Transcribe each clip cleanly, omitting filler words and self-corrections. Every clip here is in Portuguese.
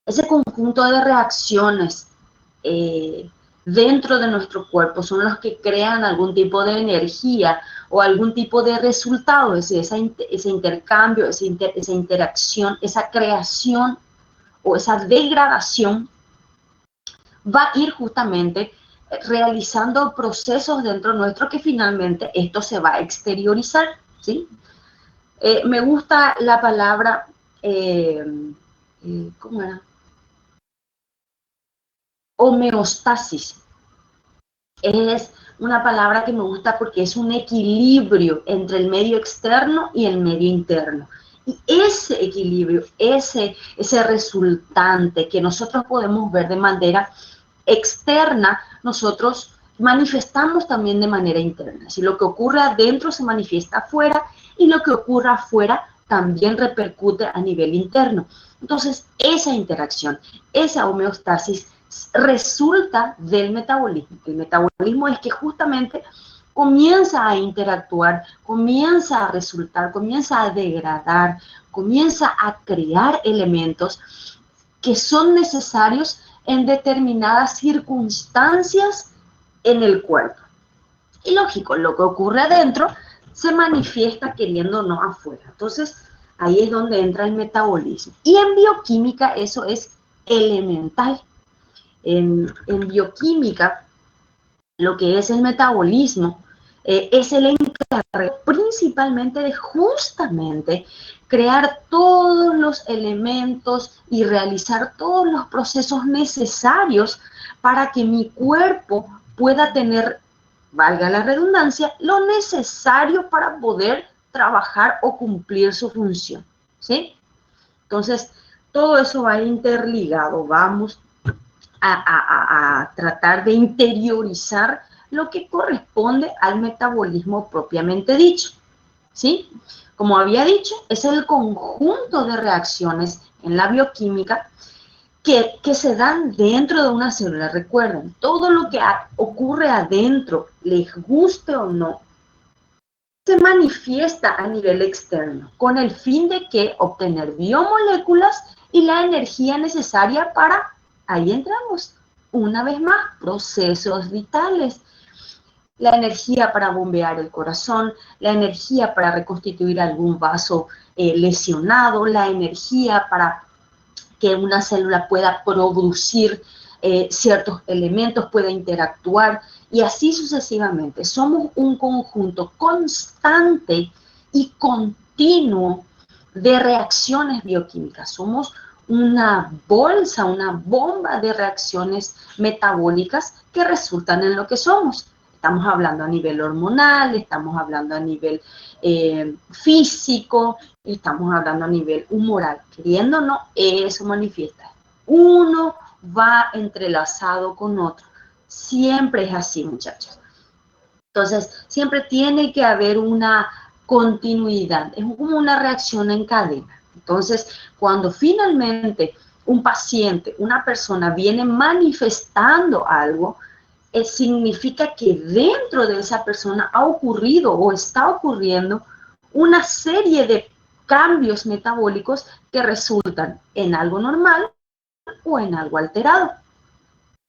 Ese conjunto de reacciones dentro de nuestro cuerpo son los que crean algún tipo de energía o algún tipo de resultado, es decir, ese intercambio, esa interacción, esa creación o esa degradación va a ir justamente realizando procesos dentro nuestro que finalmente esto se va a exteriorizar, ¿sí? Me gusta la palabra, ¿cómo era? Homeostasis. Es una palabra que me gusta porque es un equilibrio entre el medio externo y el medio interno. Y ese equilibrio, ese resultante que nosotros podemos ver de manera externa, nosotros manifestamos también de manera interna. Si lo que ocurre adentro se manifiesta afuera y lo que ocurre afuera también repercute a nivel interno. Entonces, esa interacción, esa homeostasis resulta del metabolismo. El metabolismo es que justamente comienza a interactuar, comienza a resultar, comienza a degradar, comienza a crear elementos que son necesarios en determinadas circunstancias en el cuerpo. Y lógico, lo que ocurre adentro se manifiesta queriendo o no afuera. Entonces, ahí es donde entra el metabolismo. Y en bioquímica eso es elemental. En bioquímica, lo que es el metabolismo es el encargado principalmente de justamente crear todos los elementos y realizar todos los procesos necesarios para que mi cuerpo pueda tener, valga la redundancia, lo necesario para poder trabajar o cumplir su función, ¿sí? Entonces, todo eso va interligado, vamos a tratar de interiorizar lo que corresponde al metabolismo propiamente dicho, ¿sí? Como había dicho, es el conjunto de reacciones en la bioquímica que se dan dentro de una célula. Recuerden, todo lo que ocurre adentro, les guste o no, se manifiesta a nivel externo, con el fin de que obtener biomoléculas y la energía necesaria para, ahí entramos, una vez más, procesos vitales. La energía para bombear el corazón, la energía para reconstituir algún vaso lesionado, la energía para que una célula pueda producir ciertos elementos, pueda interactuar y así sucesivamente. Somos un conjunto constante y continuo de reacciones bioquímicas. Somos una bolsa, una bomba de reacciones metabólicas que resultan en lo que somos. Estamos hablando a nivel hormonal, estamos hablando a nivel físico, estamos hablando a nivel humoral. Queriendo o no, eso manifiesta. Uno va entrelazado con otro. Siempre es así, muchachos. Entonces, siempre tiene que haber una continuidad. Es como una reacción en cadena. Entonces, cuando finalmente un paciente, una persona viene manifestando algo, significa que dentro de esa persona ha ocurrido o está ocurriendo una serie de cambios metabólicos que resultan en algo normal o en algo alterado.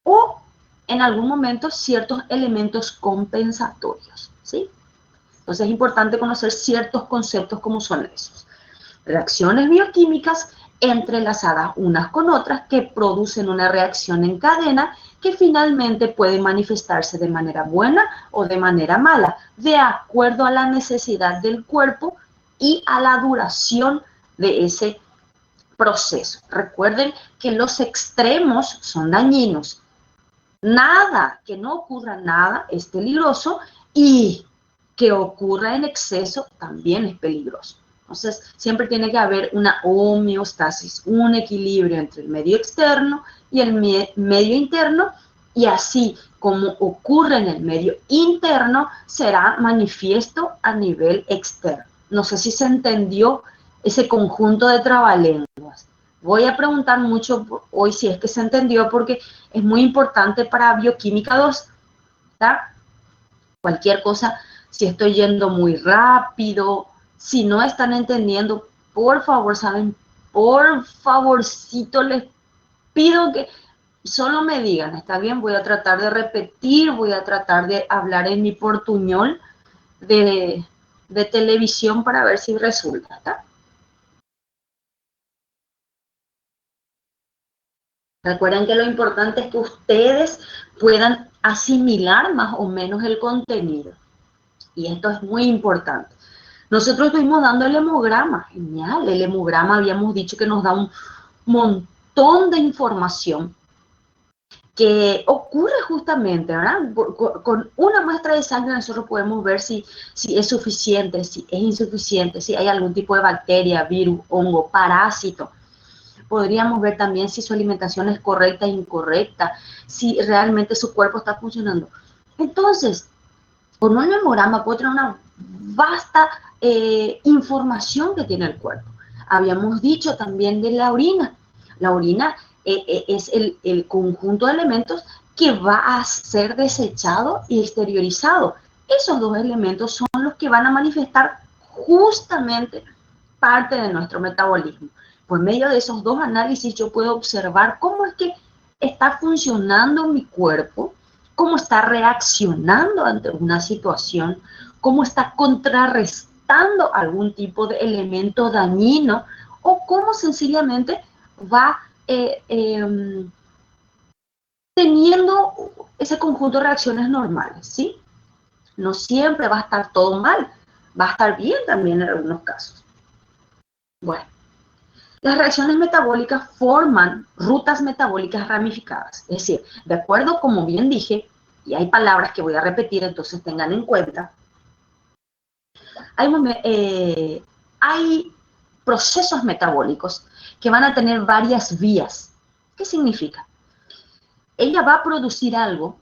O en algún momento ciertos elementos compensatorios, ¿sí? Entonces es importante conocer ciertos conceptos como son esos. Reacciones bioquímicas entrelazadas unas con otras que producen una reacción en cadena que finalmente puede manifestarse de manera buena o de manera mala, de acuerdo a la necesidad del cuerpo y a la duración de ese proceso. Recuerden que los extremos son dañinos. Nada, que no ocurra nada es peligroso y que ocurra en exceso también es peligroso. Entonces, siempre tiene que haber una homeostasis, un equilibrio entre el medio externo y el medio interno, y así como ocurre en el medio interno, será manifiesto a nivel externo. No sé si se entendió ese conjunto de trabalenguas. Voy a preguntar mucho hoy si es que se entendió, porque es muy importante para Bioquímica 2, ¿tá? Cualquier cosa, si estoy yendo muy rápido, si no están entendiendo, por favor, ¿saben? Por favorcito les pido que solo me digan, está bien, voy a tratar de repetir, voy a tratar de hablar en mi portuñol de televisión para ver si resulta, ¿está? Recuerden que lo importante es que ustedes puedan asimilar más o menos el contenido. Y esto es muy importante. Nosotros estuvimos dando el hemograma, genial. El hemograma habíamos dicho que nos da un montón de información que ocurre justamente, ¿verdad? Con una muestra de sangre nosotros podemos ver si es suficiente, si es insuficiente, si hay algún tipo de bacteria, virus, hongo, parásito. Podríamos ver también si su alimentación es correcta e incorrecta, si realmente su cuerpo está funcionando. Entonces, con un hemograma puedo tener una vasta información que tiene el cuerpo. Habíamos dicho también de la orina. La orina es el conjunto de elementos que va a ser desechado y exteriorizado. Esos dos elementos son los que van a manifestar justamente parte de nuestro metabolismo. Por medio de esos dos análisis yo puedo observar cómo es que está funcionando mi cuerpo, cómo está reaccionando ante una situación, cómo está contrarrestando algún tipo de elemento dañino o cómo sencillamente va teniendo ese conjunto de reacciones normales, ¿sí? No siempre va a estar todo mal, va a estar bien también en algunos casos. Bueno, las reacciones metabólicas forman rutas metabólicas ramificadas, es decir, de acuerdo, como bien dije, y hay palabras que voy a repetir, entonces tengan en cuenta, hay procesos metabólicos que van a tener varias vías. ¿Qué significa? Ella va a producir algo,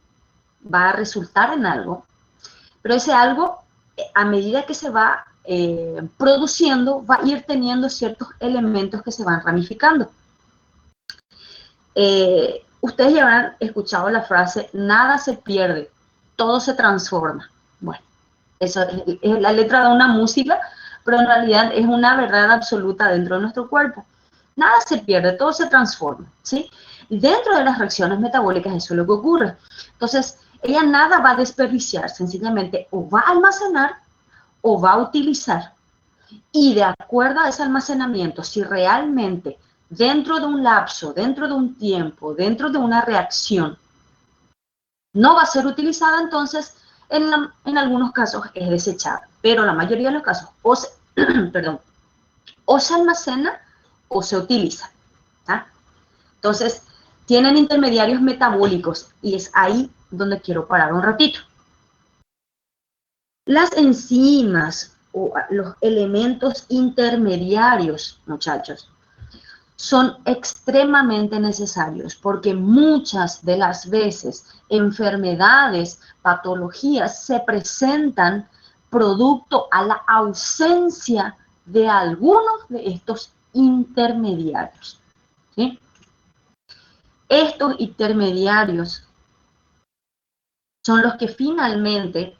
va a resultar en algo, pero ese algo, a medida que se va produciendo, va a ir teniendo ciertos elementos que se van ramificando. Ustedes ya habrán escuchado la frase, nada se pierde, todo se transforma. Bueno, eso es la letra de una música, pero en realidad es una verdad absoluta dentro de nuestro cuerpo. Nada se pierde, todo se transforma, ¿sí? Y dentro de las reacciones metabólicas eso es lo que ocurre. Entonces, ella nada va a desperdiciar, sencillamente o va a almacenar o va a utilizar. Y de acuerdo a ese almacenamiento, si realmente dentro de un lapso, dentro de un tiempo, dentro de una reacción, no va a ser utilizada, entonces en algunos casos es desechada. Pero la mayoría de los casos perdón, o se almacena o se utiliza. ¿Ah? Entonces, tienen intermediarios metabólicos y es ahí donde quiero parar un ratito. Las enzimas o los elementos intermediarios, muchachos, son extremadamente necesarios porque muchas de las veces enfermedades, patologías se presentan producto a la ausencia de algunos de estos intermediarios. ¿Sí? Estos intermediarios son los que finalmente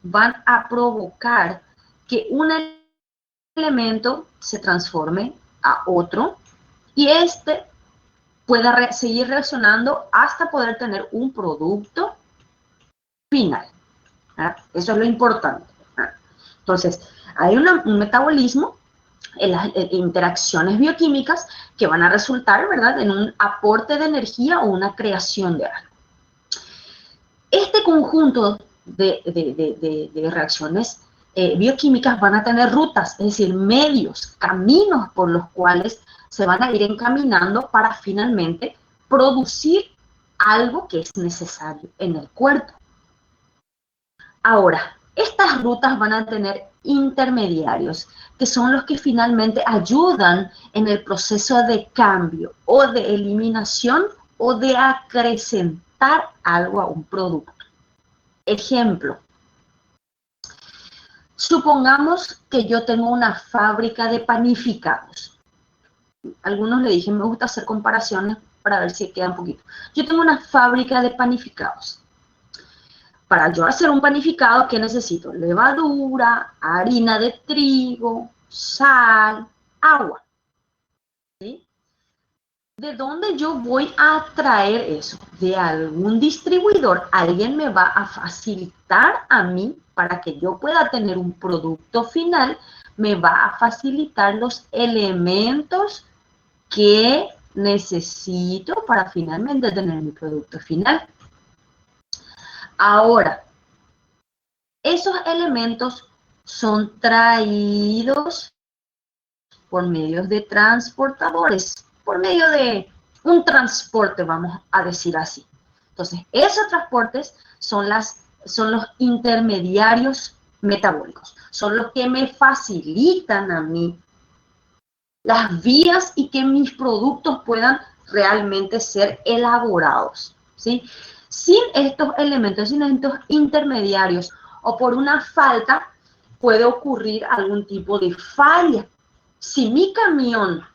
van a provocar que un elemento se transforme a otro y este pueda seguir reaccionando hasta poder tener un producto final. ¿Verdad? Eso es lo importante. ¿Verdad? Entonces, hay un metabolismo en las interacciones bioquímicas que van a resultar, ¿verdad?, en un aporte de energía o una creación de algo. Este conjunto de reacciones bioquímicas van a tener rutas, es decir, medios, caminos por los cuales se van a ir encaminando para finalmente producir algo que es necesario en el cuerpo. Ahora, estas rutas van a tener intermediarios, que son los que finalmente ayudan en el proceso de cambio o de eliminación o de acrecentar algo a un producto. Ejemplo, supongamos que yo tengo una fábrica de panificados. Algunos le dije, me gusta hacer comparaciones para ver si queda un poquito. Yo tengo una fábrica de panificados. Para yo hacer un panificado, ¿qué necesito? Levadura, harina de trigo, sal, agua. ¿Sí? ¿De dónde yo voy a traer eso? De algún distribuidor. Alguien me va a facilitar a mí para que yo pueda tener un producto final, me va a facilitar los elementos que necesito para finalmente tener mi producto final. Ahora, esos elementos son traídos por medios de transportadores, por medio de un transporte, vamos a decir así. Entonces, esos transportes son los intermediarios metabólicos, son los que me facilitan a mí las vías y que mis productos puedan realmente ser elaborados, ¿sí? Sin estos elementos, sin estos intermediarios o por una falta, puede ocurrir algún tipo de falla. Si mi camión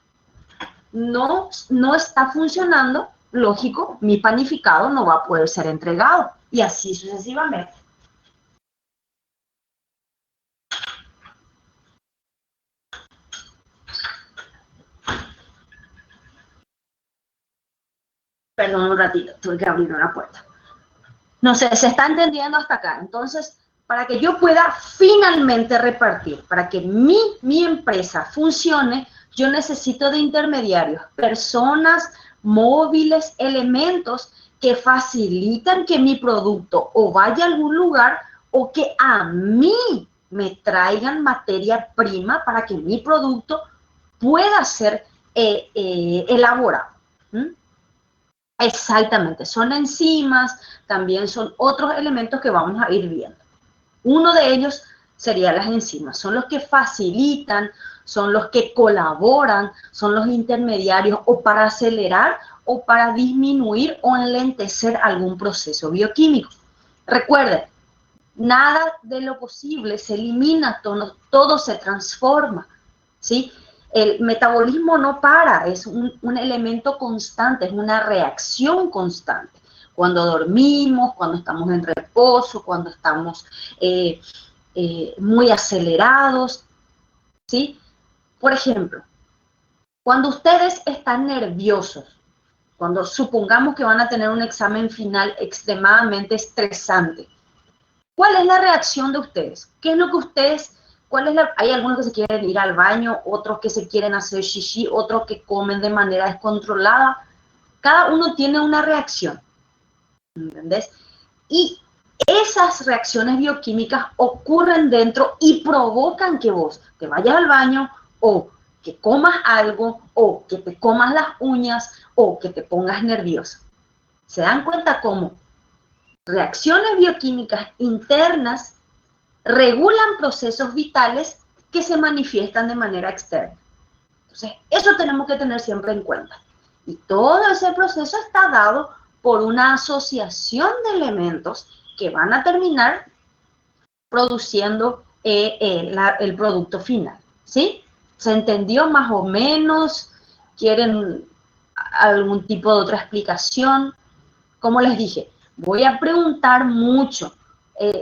no está funcionando, lógico, mi panificado no va a poder ser entregado y así sucesivamente. Perdón un ratito, tuve que abrir una puerta. No sé, se está entendiendo hasta acá. Entonces, para que yo pueda finalmente repartir, para que mi empresa funcione, yo necesito de intermediarios, personas, móviles, elementos que facilitan que mi producto o vaya a algún lugar o que a mí me traigan materia prima para que mi producto pueda ser elaborado. ¿Mm? Exactamente, son enzimas, también son otros elementos que vamos a ir viendo. Uno de ellos sería las enzimas, son los que facilitan, son los que colaboran, son los intermediarios o para acelerar o para disminuir o enlentecer algún proceso bioquímico. Recuerden, nada de lo posible se elimina, todo se transforma, ¿sí? El metabolismo no para, es un elemento constante, es una reacción constante. Cuando dormimos, cuando estamos en reposo, cuando estamos muy acelerados, ¿sí? Por ejemplo, cuando ustedes están nerviosos, cuando supongamos que van a tener un examen final extremadamente estresante, ¿cuál es la reacción de ustedes? ¿Qué es lo que ustedes, hay algunos que se quieren ir al baño, otros que se quieren hacer xixi, otros que comen de manera descontrolada? Cada uno tiene una reacción, ¿entendés? Y esas reacciones bioquímicas ocurren dentro y provocan que vos te vayas al baño o que comas algo o que te comas las uñas o que te pongas nervioso. ¿Se dan cuenta cómo reacciones bioquímicas internas regulan procesos vitales que se manifiestan de manera externa? Entonces, eso tenemos que tener siempre en cuenta. Y todo ese proceso está dado por una asociación de elementos que van a terminar produciendo el producto final, ¿sí? ¿Se entendió más o menos? ¿Quieren algún tipo de otra explicación? Como les dije, voy a preguntar mucho,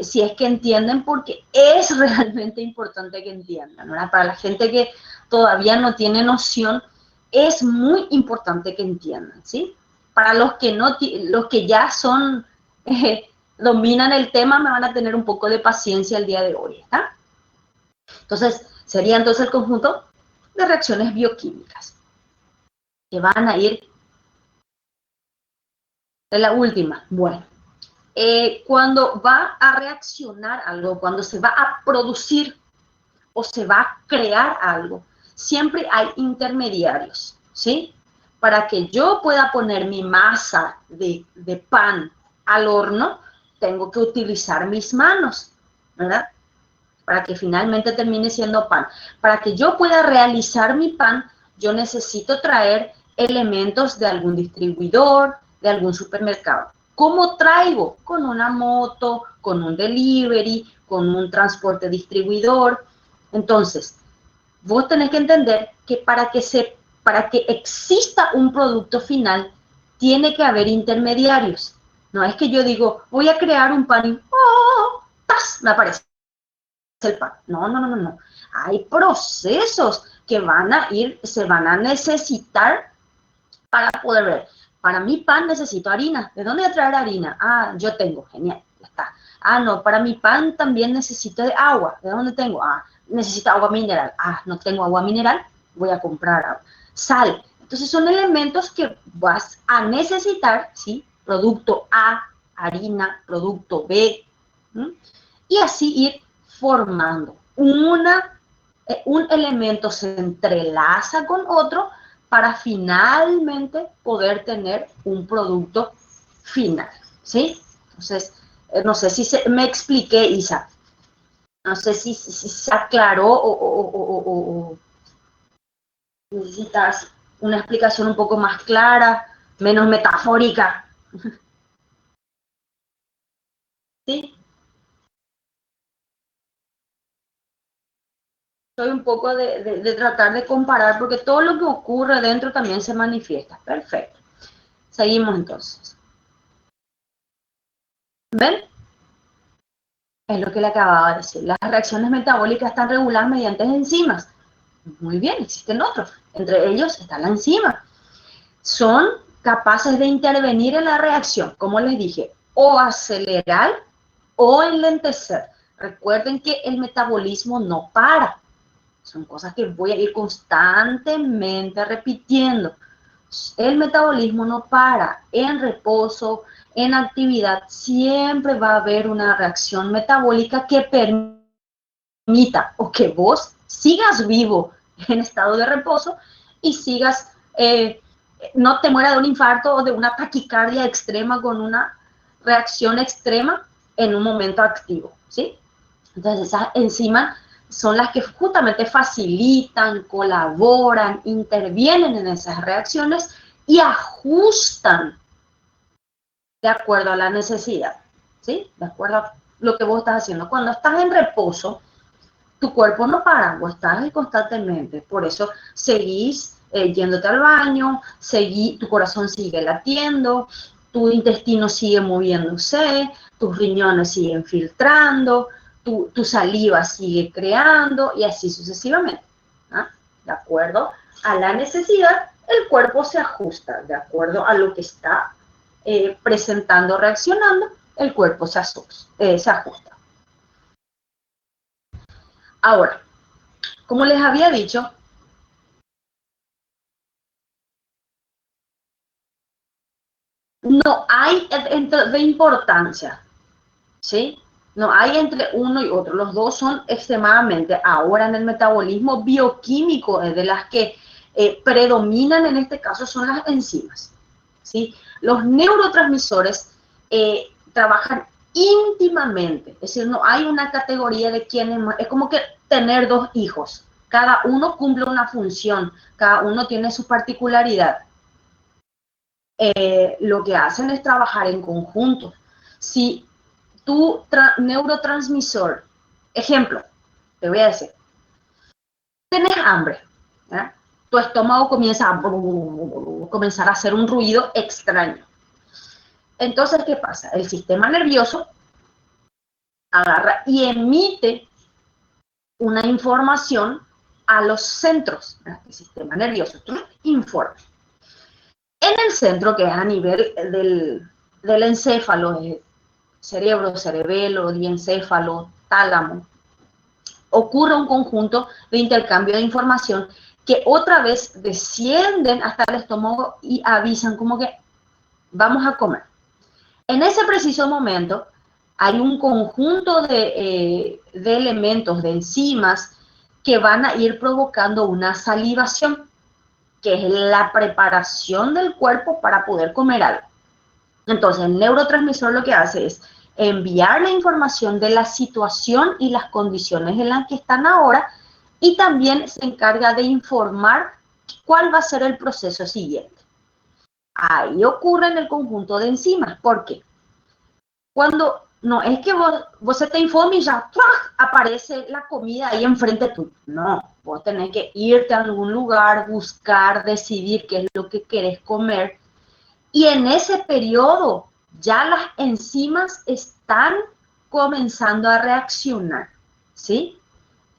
si es que entienden, porque es realmente importante que entiendan, ¿verdad? Para la gente que todavía no tiene noción, es muy importante que entiendan, ¿sí? Para los que ya son, dominan el tema, me van a tener un poco de paciencia el día de hoy, ¿está? Entonces, sería entonces el conjunto de reacciones bioquímicas que van a ir de la última. Bueno, cuando va a reaccionar algo, cuando se va a producir o se va a crear algo, siempre hay intermediarios, ¿sí? Para que yo pueda poner mi masa de pan al horno, tengo que utilizar mis manos, ¿verdad? Para que finalmente termine siendo pan. Para que yo pueda realizar mi pan, yo necesito traer elementos de algún distribuidor, de algún supermercado. ¿Cómo traigo? Con una moto, con un delivery, con un transporte distribuidor. Entonces, vos tenés que entender que para que exista un producto final, tiene que haber intermediarios. No es que yo digo, voy a crear un pan y ¡oh! ¡Tas! Me aparece el pan. No, no, no, no. Hay procesos que se van a necesitar para poder ver. Para mi pan necesito harina. ¿De dónde voy a traer harina? Ah, yo tengo. Genial. Ya está. Ah, no, para mi pan también necesito de agua. ¿De dónde tengo? Ah, necesito agua mineral. Ah, no tengo agua mineral. Voy a comprar agua. Sal. Entonces son elementos que vas a necesitar, ¿sí? Producto A, harina, producto B. ¿Sí? Y así ir formando. Un elemento se entrelaza con otro para finalmente poder tener un producto final, ¿sí? Entonces, no sé si me expliqué, Isa. No sé si se aclaró o necesitas una explicación un poco más clara, menos metafórica. ¿Sí? Soy un poco de tratar de comparar, porque todo lo que ocurre dentro también se manifiesta. Perfecto. Seguimos entonces. ¿Ven? Es lo que le acababa de decir. Las reacciones metabólicas están reguladas mediante enzimas. Muy bien, existen otros. Entre ellos está la enzima. Son capaces de intervenir en la reacción, como les dije, o acelerar o enlentecer. Recuerden que el metabolismo no para. Son cosas que voy a ir constantemente repitiendo. El metabolismo no para. En reposo, en actividad, siempre va a haber una reacción metabólica que permita o que vos sigas vivo en estado de reposo y sigas, no te muera de un infarto o de una taquicardia extrema con una reacción extrema en un momento activo, ¿sí? Entonces esas enzimas son las que justamente facilitan, colaboran, intervienen en esas reacciones y ajustan de acuerdo a la necesidad, ¿sí? De acuerdo a lo que vos estás haciendo. Cuando estás en reposo, tu cuerpo no para, vos estás constantemente. Por eso seguís yéndote al baño, tu corazón sigue latiendo, tu intestino sigue moviéndose, tus riñones siguen filtrando, tu saliva sigue creando y así sucesivamente. ¿Ah? De acuerdo a la necesidad, el cuerpo se ajusta. De acuerdo a lo que está presentando, reaccionando, el cuerpo se ajusta. Ahora, como les había dicho, no hay de importancia, ¿sí? No hay entre uno y otro. Los dos son extremadamente, ahora en el metabolismo bioquímico, de las que predominan en este caso son las enzimas, ¿sí? Los neurotransmisores trabajan íntimamente, es decir, no hay una categoría de quienes, es como que tener dos hijos, cada uno cumple una función, cada uno tiene su particularidad. Lo que hacen es trabajar en conjunto. Si tu neurotransmisor, ejemplo, te voy a decir, tenés hambre, ¿eh? Tu estómago comienza a comenzar a hacer un ruido extraño. Entonces, ¿qué pasa? El sistema nervioso agarra y emite una información a los centros, ¿eh? El sistema nervioso informa. En el centro, que es a nivel del encéfalo, cerebro, cerebelo, diencéfalo, tálamo, ocurre un conjunto de intercambio de información que otra vez descienden hasta el estómago y avisan como que vamos a comer. En ese preciso momento hay un conjunto de elementos, de enzimas, que van a ir provocando una salivación, que es la preparación del cuerpo para poder comer algo. Entonces, el neurotransmisor lo que hace es enviar la información de la situación y las condiciones en las que están ahora, y también se encarga de informar cuál va a ser el proceso siguiente. Ahí ocurre en el conjunto de enzimas. ¿Por qué? Cuando no es que vos se te informa y ya ¡truah! Aparece la comida ahí enfrente tuyo. No, vos tenés que irte a algún lugar, buscar, decidir qué es lo que querés comer. Y en ese periodo ya las enzimas están comenzando a reaccionar, ¿sí?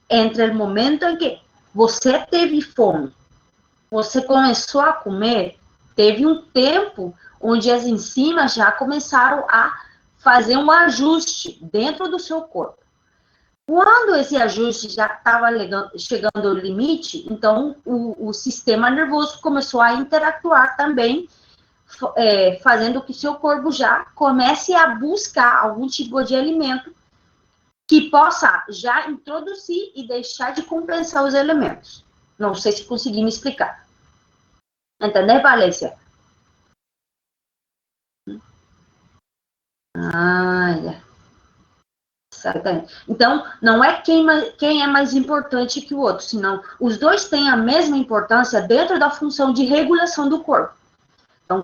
Entre el momento en que vos te vi fome, vos comenzó a comer, teve um tempo onde as enzimas já começaram a fazer um ajuste dentro do seu corpo. Quando esse ajuste já estava chegando ao limite, então o sistema nervoso começou a interatuar também, fazendo que seu corpo já comece a buscar algum tipo de alimento que possa já introduzir e deixar de compensar os elementos. Não sei se consegui me explicar. Entendeu, Valência? Exatamente. Então, não é quem é mais importante que o outro, senão os dois têm a mesma importância dentro da função de regulação do corpo. Então,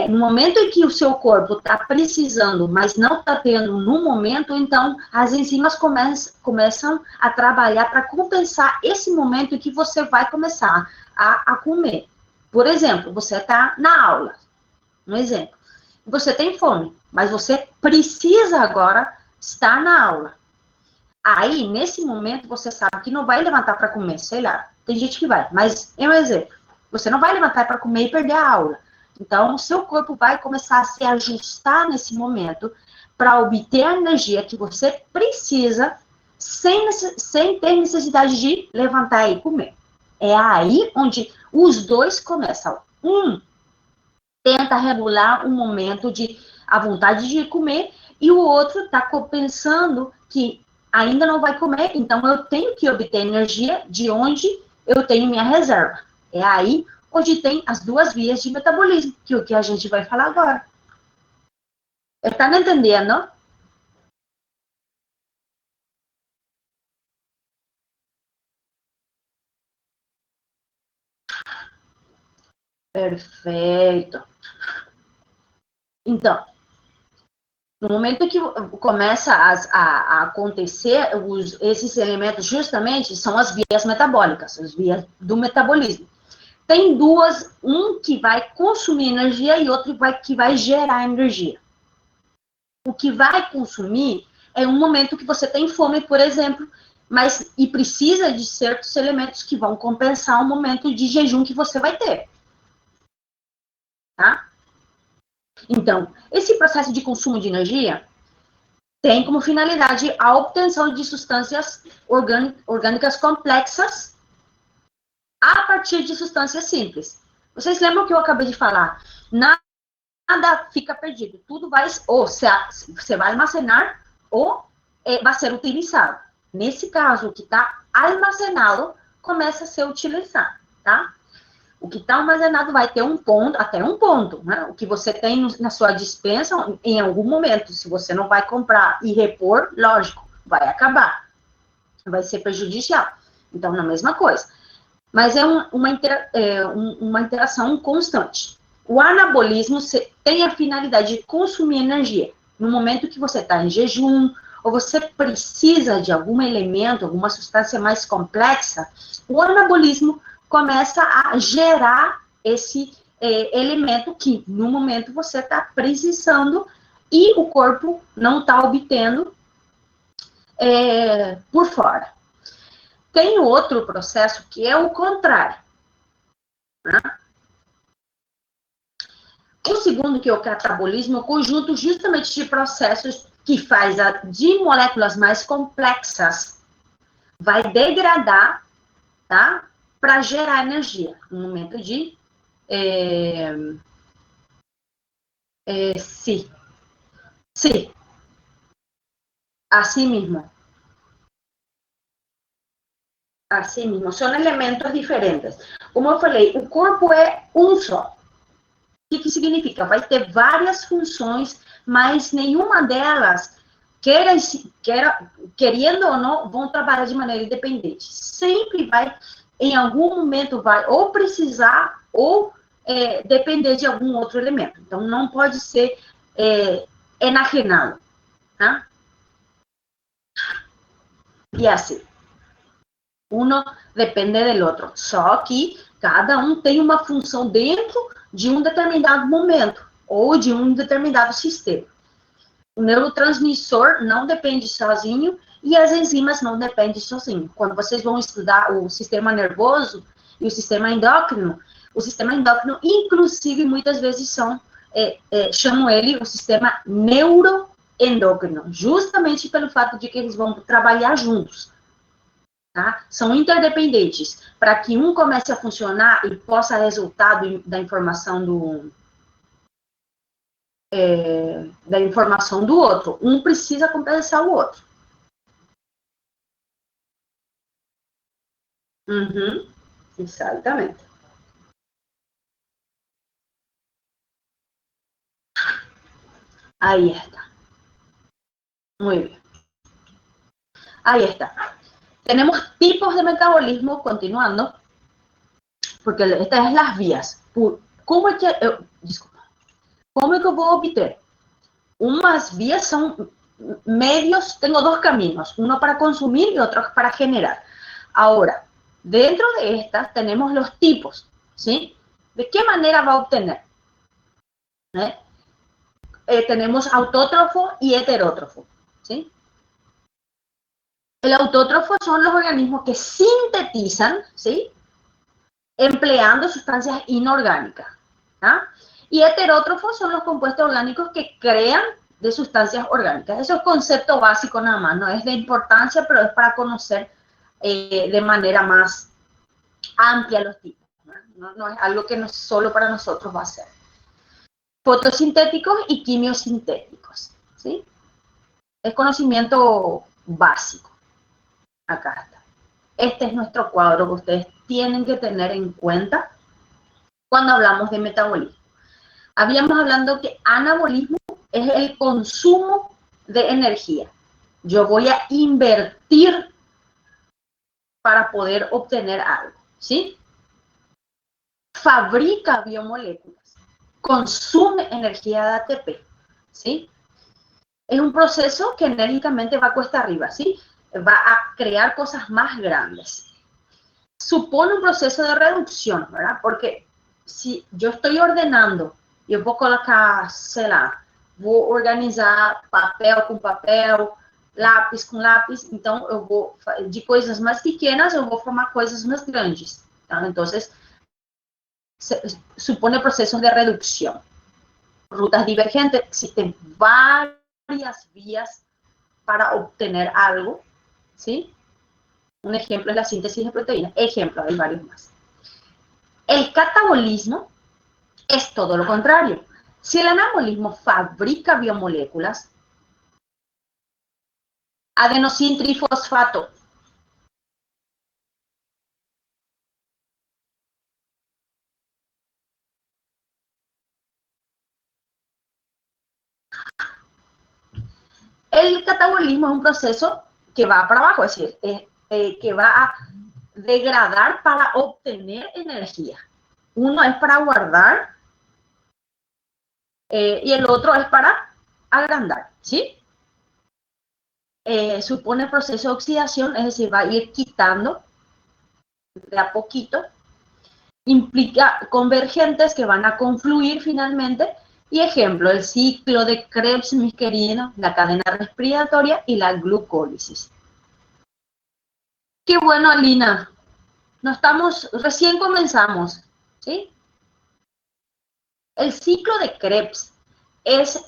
no momento em que o seu corpo está precisando, mas não está tendo no momento, então as enzimas começam a trabalhar para compensar esse momento em que você vai começar a comer. Por exemplo, você está na aula, um exemplo. Você tem fome, mas você precisa agora estar na aula. Aí, nesse momento, você sabe que não vai levantar para comer, sei lá. Tem gente que vai, mas é um exemplo. Você não vai levantar para comer e perder a aula. Então, o seu corpo vai começar a se ajustar nesse momento para obter a energia que você precisa sem ter necessidade de levantar e comer. É aí onde os dois começam. Um tenta regular o momento de a vontade de comer e o outro está compensando que ainda não vai comer, então eu tenho que obter energia de onde eu tenho minha reserva. É aí onde tem as duas vias de metabolismo, que é o que a gente vai falar agora. Está entendendo? Perfeito. Então, no momento que começa a acontecer, esses elementos justamente são as vias metabólicas, as vias do metabolismo. Tem duas, um que vai consumir energia e outro que vai gerar energia. O que vai consumir é um momento que você tem fome, por exemplo, e precisa de certos elementos que vão compensar o momento de jejum que você vai ter. Tá? Então, esse processo de consumo de energia tem como finalidade a obtenção de substâncias orgânicas complexas a partir de substâncias simples. Vocês lembram que eu acabei de falar? Nada fica perdido. Tudo vai, ou você vai armazenar, ou vai ser utilizado. Nesse caso, o que está armazenado começa a ser utilizado, tá? O que está armazenado vai ter um ponto, até um ponto, né? O que você tem na sua despensa, em algum momento, se você não vai comprar e repor, lógico, vai acabar. Vai ser prejudicial. Então, na mesma coisa. Mas é uma interação constante. O anabolismo tem a finalidade de consumir energia. No momento que você está em jejum, ou você precisa de algum elemento, alguma substância mais complexa, o anabolismo começa a gerar esse elemento que, no momento, você está precisando e o corpo não está obtendo por fora. Tem outro processo que é o contrário. Né? O segundo, que é o catabolismo, é o conjunto justamente de processos que faz de moléculas mais complexas, vai degradar, tá? Para gerar energia, no momento de sim, assim mesmo. Assim mesmo, são elementos diferentes. Como eu falei, o corpo é um só. O que significa? Vai ter várias funções, mas nenhuma delas, querendo ou não, vão trabalhar de maneira independente. Sempre vai, em algum momento, vai ou precisar ou depender de algum outro elemento. Então, não pode ser enajenado. Tá? E assim. Uno depende del outro. Só que cada um tem uma função dentro de um determinado momento ou de um determinado sistema. O neurotransmissor não depende sozinho e as enzimas não dependem sozinho. Quando vocês vão estudar o sistema nervoso e o sistema endócrino, O sistema endócrino, inclusive, muitas vezes chamam ele o sistema neuroendócrino, justamente pelo fato de que eles vão trabalhar juntos. Tá? São interdependentes. Para que um comece a funcionar e possa resultar da informação do outro, um precisa compensar o outro. Uhum, exatamente. Ahí está. Muy bien. Ahí está. Tenemos tipos de metabolismo, continuando, porque estas son las vías. ¿Cómo es que, ¿cómo es que puedo obtener? Unas vías son medios, tengo dos caminos, uno para consumir y otro para generar. Ahora, dentro de estas tenemos los tipos, ¿sí? ¿De qué manera va a obtener? Tenemos autótrofo y heterótrofo, ¿sí? El autótrofo son los organismos que sintetizan, ¿sí? Empleando sustancias inorgánicas. ¿Ah? Y heterótrofos son los compuestos orgánicos que crean de sustancias orgánicas. Eso es concepto básico nada más, no es de importancia, pero es para conocer de manera más amplia los tipos. No es algo que no solo para nosotros va a ser. Fotosintéticos y quimiosintéticos, ¿sí? Es conocimiento básico. Acá está. Este es nuestro cuadro que ustedes tienen que tener en cuenta cuando hablamos de metabolismo. Habíamos hablado que anabolismo es el consumo de energía. Yo voy a invertir para poder obtener algo, ¿sí? Fabrica biomoléculas, consume energía de ATP, ¿sí? Es un proceso que enérgicamente va cuesta arriba, ¿sí? Va a crear cosas más grandes. Supone un proceso de reducción, ¿verdad? Porque si yo estoy ordenando, eu vou colocar, sei lá, vou organizar papel com papel, lápis com lápis, então eu vou, de coisas mais pequenas, eu vou formar coisas mais grandes. Tá? Então, supone procesos de reducción. Rutas divergentes, existen varias vías para obtener algo, ¿sí? Un ejemplo es la síntesis de proteínas. Ejemplo, hay varios más. El catabolismo es todo lo contrario. Si el anabolismo fabrica biomoléculas, adenosín trifosfato, el catabolismo es un proceso que va para abajo, es decir, que va a degradar para obtener energía. Uno es para guardar y el otro es para agrandar, ¿sí? Supone proceso de oxidación, es decir, va a ir quitando de a poquito, implica convergentes que van a confluir finalmente. Y ejemplo, el ciclo de Krebs, mis queridos, la cadena respiratoria y la glucólisis. Qué bueno, Alina. Recién comenzamos, ¿sí? El ciclo de Krebs es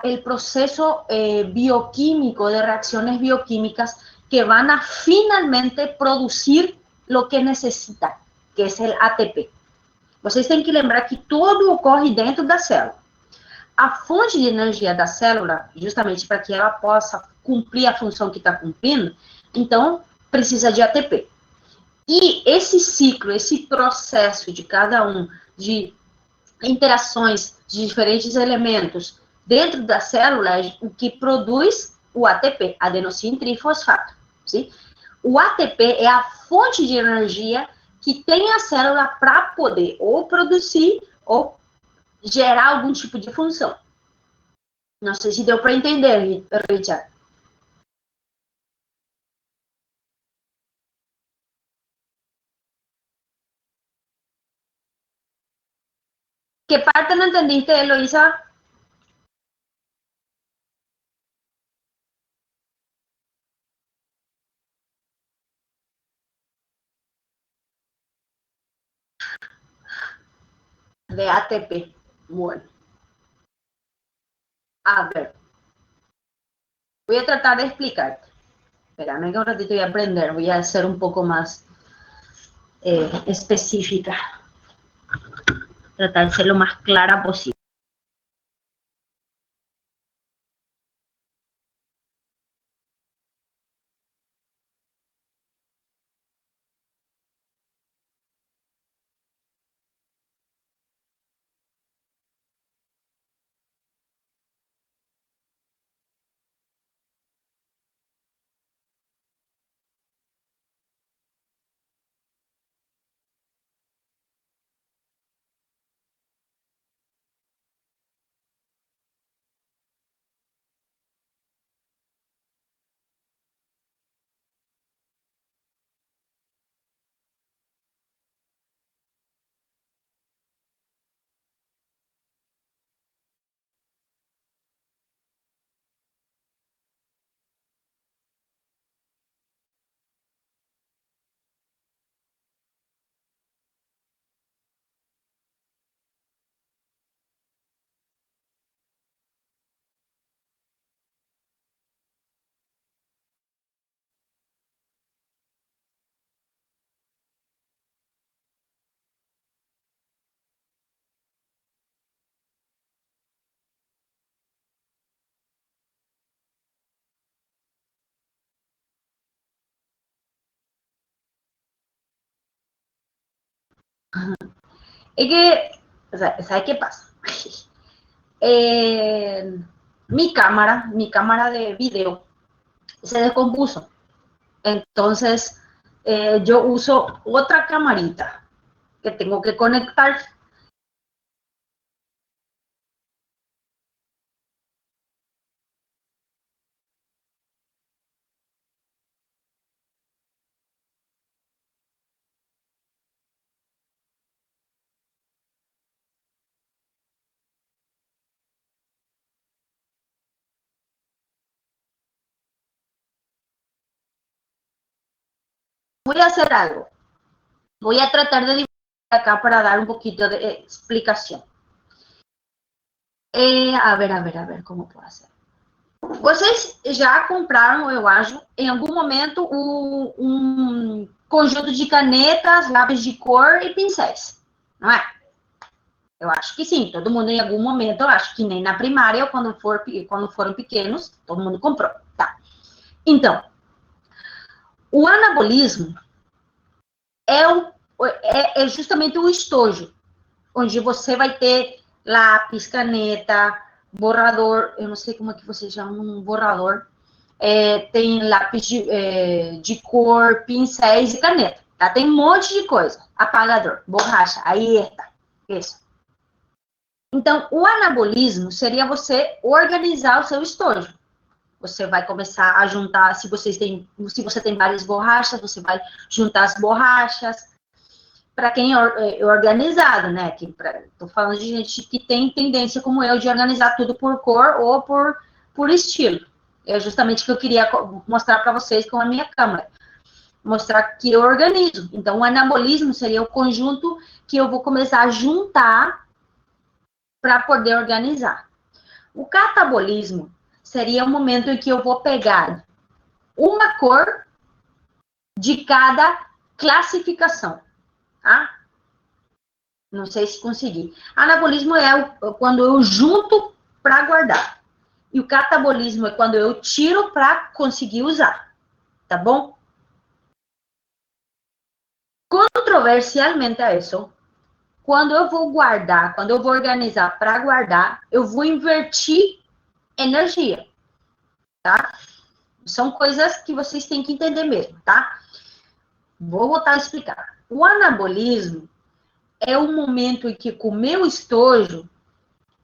el proceso bioquímico de reacciones bioquímicas que van a finalmente producir lo que necesitan, que es el ATP. Vocês têm que lembrar que tudo ocorre dentro da célula. A fonte de energia da célula, justamente para que ela possa cumprir a função que está cumprindo, então precisa de ATP. E esse ciclo, esse processo de cada um, de interações de diferentes elementos dentro da célula, é o que produz o ATP, adenosín trifosfato. Sim? O ATP é a fonte de energia que tem a célula para poder ou produzir ou gerar algum tipo de função. Não sei se deu para entender, Richard. ¿Qué parte no entendiste, Eloisa? de ATP. Bueno, a ver, voy a tratar de explicarte. Espérame que un ratito voy a aprender, voy a ser un poco más específica. Tratar de ser lo más clara posible. Es que, ¿sabes qué pasa? Mi cámara de video se descompuso. Entonces, yo uso otra camarita que tengo que conectar. Voy a hacer algo. Voy a tratar de dibujar acá para dar un poquito de explicación. A ver, como puedo hacer. Vocês já compraram, eu acho, em algum momento, um conjunto de canetas, lápis de cor e pincéis, não é? Eu acho que sim, todo mundo em algum momento, eu acho que nem na primária, ou quando foram pequenos, todo mundo comprou, tá? Então, o anabolismo é justamente o estojo, onde você vai ter lápis, caneta, borrador, eu não sei como é que vocês chamam um borrador, tem lápis de cor, pincéis e caneta, tá? Tem um monte de coisa, apagador, borracha, aí tá, isso. Então, o anabolismo seria você organizar o seu estojo. Você vai começar a juntar, se você tem várias borrachas, você vai juntar as borrachas. Para quem é organizado, né? Tô falando de gente que tem tendência, como eu, de organizar tudo por cor ou por estilo. É justamente o que eu queria mostrar para vocês com a minha câmera. Mostrar que eu organizo. Então, o anabolismo seria o conjunto que eu vou começar a juntar para poder organizar. O catabolismo seria o momento em que eu vou pegar uma cor de cada classificação, tá? Não sei se consegui. Anabolismo é quando eu junto para guardar. E o catabolismo é quando eu tiro para conseguir usar, tá bom? Controversialmente a isso, quando eu vou guardar, quando eu vou organizar para guardar, eu vou invertir energia, tá? São coisas que vocês têm que entender mesmo, tá? Vou voltar a explicar. O anabolismo é o momento em que, com o meu estojo,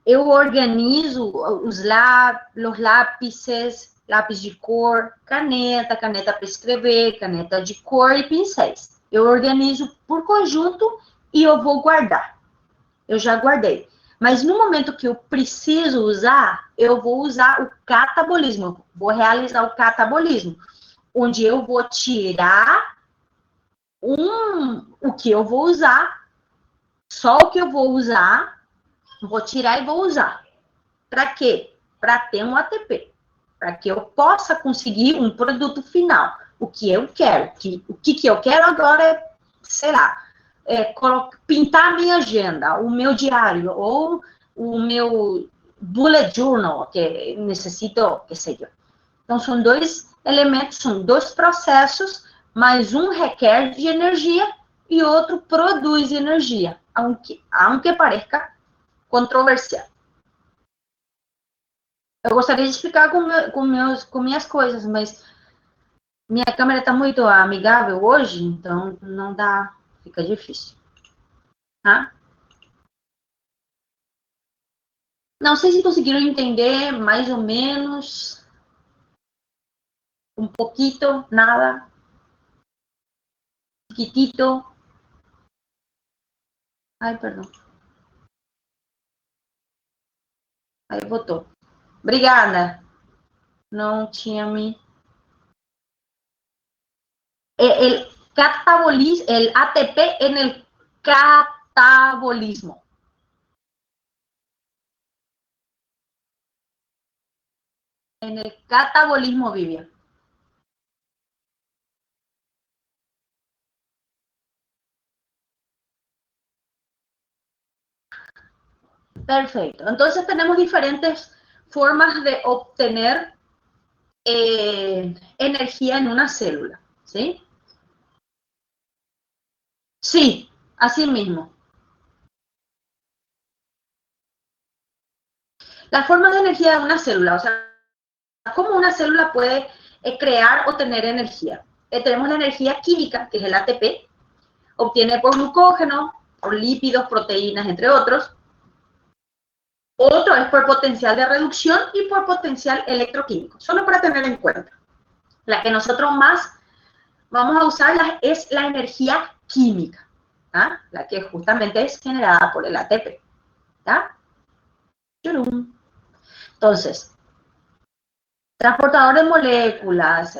eu organizo os lápis de cor, caneta para escrever, caneta de cor e pincéis. Eu organizo por conjunto e eu vou guardar. Eu já guardei. Mas no momento que eu preciso usar, eu vou usar o catabolismo. Vou realizar o catabolismo, onde eu vou tirar o que eu vou usar, só o que eu vou usar, vou tirar e vou usar. Para quê? Para ter um ATP. Para que eu possa conseguir um produto final. O que eu quero. O que eu quero agora é, sei lá, pintar a minha agenda, o meu diário, ou o meu bullet journal, que necessito, que sei eu. Então, são dois elementos, são dois processos, mas um requer de energia e outro produz energia, aunque parezca controversial. Eu gostaria de explicar com minhas coisas, mas minha câmera está muito amigável hoje, então não dá, fica difícil. Tá? Não sei se conseguiram entender mais ou menos, um pouquito, nada, chiquitito. Ai, perdão. Aí botou. Obrigada. Não tinha me... El catabolismo, el ATP en el catabolismo. En el catabolismo, Vivian. Perfecto. Entonces tenemos diferentes formas de obtener energía en una célula, ¿sí? Sí, así mismo. Las formas de energía de una célula, o sea, cómo una célula puede crear o tener energía. Tenemos la energía química, que es el ATP, obtiene por glucógeno, por lípidos, proteínas, entre otros. Otro es por potencial de reducción y por potencial electroquímico, solo para tener en cuenta. La que nosotros más vamos a usar es la energía química, ¿tá? La que justamente es generada por el ATP. ¿Tá? Entonces, transportador de moléculas,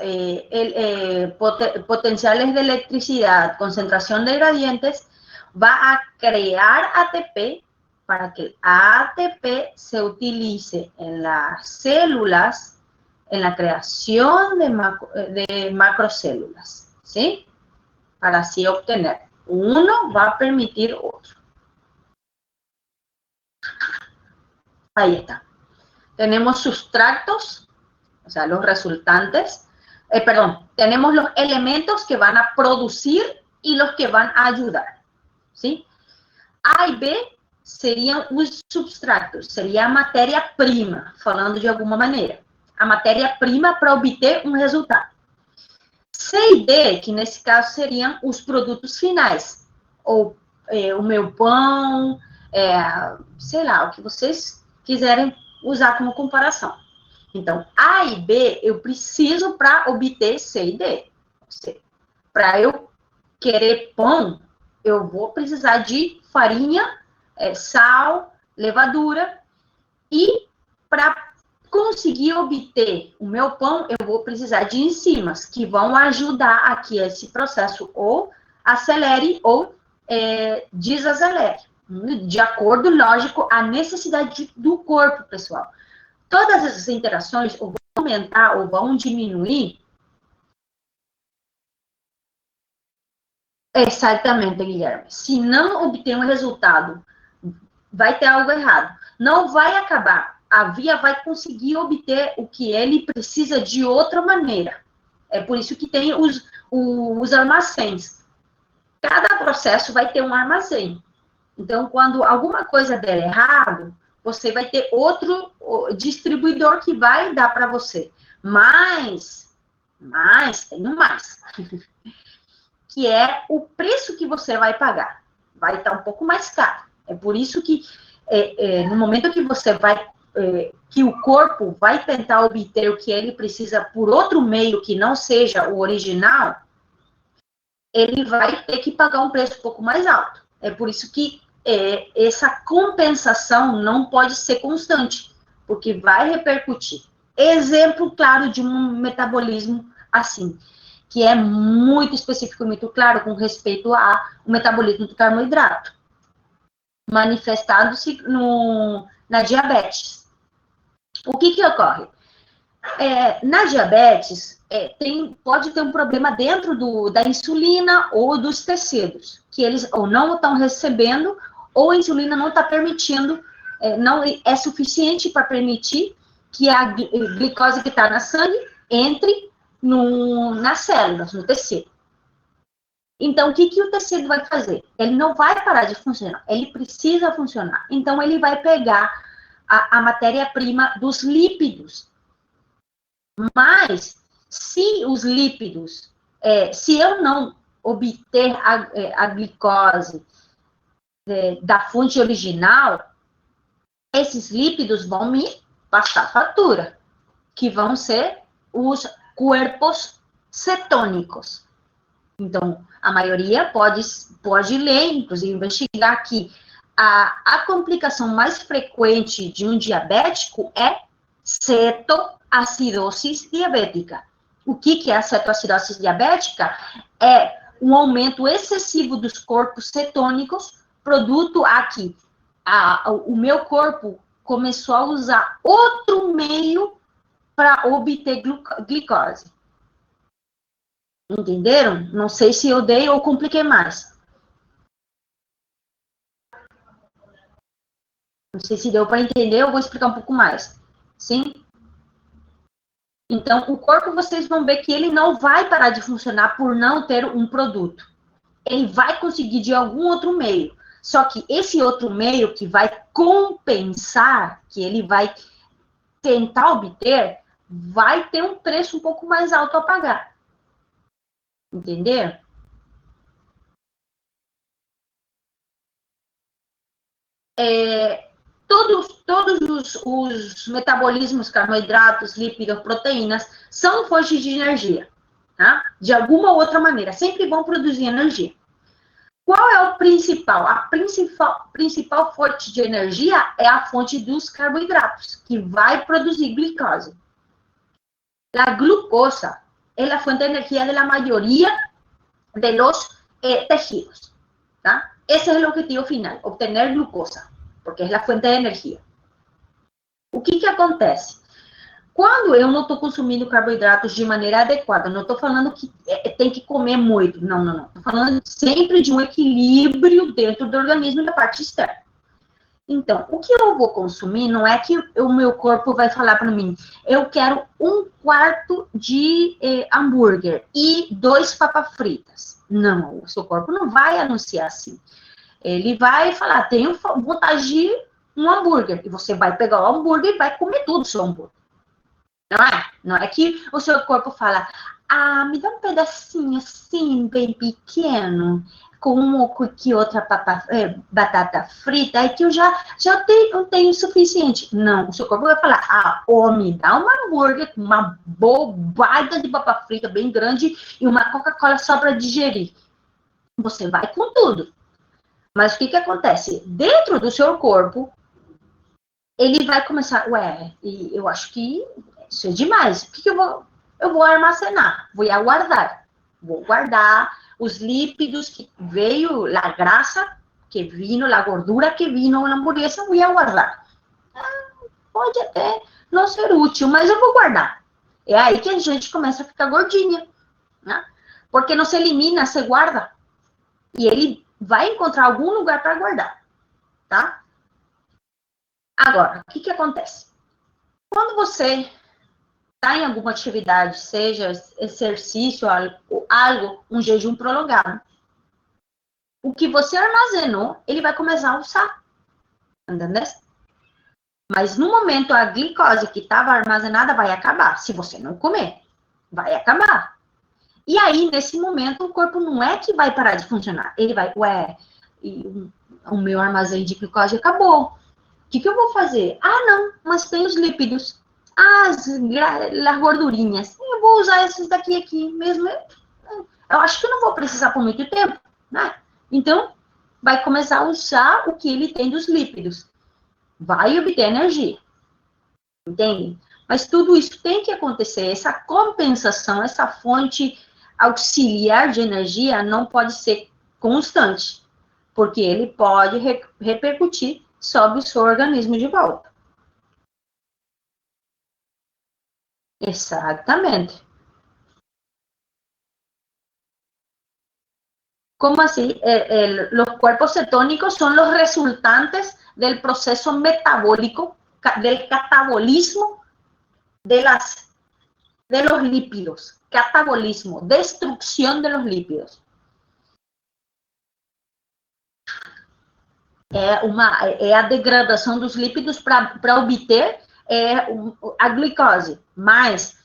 potenciales de electricidad, concentración de gradientes, va a crear ATP para que el ATP se utilice en las células, en la creación de macrocélulas, ¿sí? Para así obtener. Uno va a permitir otro. Ahí está. Tenemos sustratos, o sea, los resultantes. Tenemos los elementos que van a producir y los que van a ayudar, ¿sí? A e B seriam os substratos, seria a matéria-prima, falando de alguma maneira. A matéria-prima para obter um resultado. C e D, que nesse caso seriam os produtos finais, ou o meu pão, sei lá, o que vocês quiserem usar como comparação. Então, A e B eu preciso para obter C e D. Para eu querer pão, eu vou precisar de farinha, sal, levadura, e para conseguir obter o meu pão, eu vou precisar de enzimas que vão ajudar a que esse processo ou acelere ou desacelere, de acordo, lógico, à necessidade do corpo, pessoal. Todas essas interações ou vão aumentar ou vão diminuir. Exatamente, Guilherme. Se não obter um resultado, vai ter algo errado. Não vai acabar. A via vai conseguir obter o que ele precisa de outra maneira. É por isso que tem os armazéns. Cada processo vai ter um armazém. Então, quando alguma coisa der errado, você vai ter outro distribuidor que vai dar para você. Mas, tem um mais. Que é o preço que você vai pagar. Vai estar um pouco mais caro. É por isso que, no momento que você vai, que o corpo vai tentar obter o que ele precisa por outro meio que não seja o original, ele vai ter que pagar um preço um pouco mais alto. É por isso que essa compensação não pode ser constante, porque vai repercutir. Exemplo claro de um metabolismo assim, que é muito específico, muito claro, com respeito ao metabolismo do carboidrato. manifestando-se na diabetes. O que ocorre? Na diabetes, pode ter um problema dentro da insulina ou dos tecidos, que eles ou não estão recebendo, ou a insulina não está permitindo, não é suficiente para permitir que a glicose que está na sangue entre nas células, no tecido. Então, o que o tecido vai fazer? Ele não vai parar de funcionar, ele precisa funcionar. Então, ele vai pegar a matéria-prima dos lípidos. Mas, se os lípidos, se eu não obter a glicose da fonte original, esses lípidos vão me passar fatura, que vão ser os corpos cetônicos. Então, a maioria pode ler, inclusive investigar que a complicação mais frequente de um diabético é cetoacidose diabética. O que é a cetoacidose diabética? É um aumento excessivo dos corpos cetônicos, produto aqui. O meu corpo começou a usar outro meio para obter glicose. Entenderam? Não sei se eu dei ou compliquei mais. Não sei se deu para entender, eu vou explicar um pouco mais. Sim? Então, o corpo, vocês vão ver que ele não vai parar de funcionar por não ter um produto. Ele vai conseguir de algum outro meio. Só que esse outro meio que vai compensar, que ele vai tentar obter, vai ter um preço um pouco mais alto a pagar. Entender? Todos os metabolismos, carboidratos, lípidos, proteínas, são fontes de energia, tá? De alguma outra maneira, sempre vão produzir energia. Qual é o principal? A principal fonte de energia é a fonte dos carboidratos, que vai produzir glicose. A glucosa é a fonte de energia da maioria dos tejidos, tá? Esse é o objetivo final, obter glucosa, porque é a fonte de energia. O que acontece? Quando eu não estou consumindo carboidratos de maneira adequada, não estou falando que tem que comer muito, não. Estou falando sempre de um equilíbrio dentro do organismo e da parte externa. Então, o que eu vou consumir não é que o meu corpo vai falar para mim, eu quero 1/4 de hambúrguer e 2 papas fritas. Não, o seu corpo não vai anunciar assim. Ele vai falar, tenho vontade de um hambúrguer. E você vai pegar o hambúrguer e vai comer tudo o seu hambúrguer. Não é que o seu corpo fala, me dá um pedacinho assim, bem pequeno, com uma ou que outra batata frita, aí que eu já tenho o suficiente. Não, o seu corpo vai falar, me dá um hambúrguer com uma bobada de batata frita bem grande e uma Coca-Cola só para digerir. Você vai com tudo. Mas o que acontece? Dentro do seu corpo, ele vai começar, eu acho que isso é demais. O que eu vou armazenar? Vou aguardar. Vou guardar os lípidos que veio, a grasa que vino, a gordura que vino na hamburguesa, vou guardar. Pode até não ser útil, mas eu vou guardar. É aí que a gente começa a ficar gordinha, né? Porque não se elimina, se guarda. E ele vai encontrar algum lugar para guardar, tá? Agora, o que acontece? Quando você está em alguma atividade, seja exercício, um jejum prolongado, o que você armazenou, ele vai começar a usar, entendeu? Mas no momento, a glicose que estava armazenada vai acabar, se você não comer, vai acabar. E aí, nesse momento, o corpo não é que vai parar de funcionar, ele vai, o meu armazém de glicose acabou. O que eu vou fazer? Não, mas tem os lípidos. As gordurinhas. Eu vou usar esses daqui aqui mesmo. Eu acho que eu não vou precisar por muito tempo, né? Então, vai começar a usar o que ele tem dos lípidos. Vai obter energia. Entende? Mas tudo isso tem que acontecer. Essa compensação, essa fonte auxiliar de energia não pode ser constante. porque ele pode repercutir sobre o seu organismo de volta. Exatamente. ¿Cómo así? Los cuerpos cetónicos son los resultantes del proceso metabólico, del catabolismo de los lípidos. Catabolismo, destrucción de los lípidos. É a degradação dos lípidos para obter a glicose. Mas,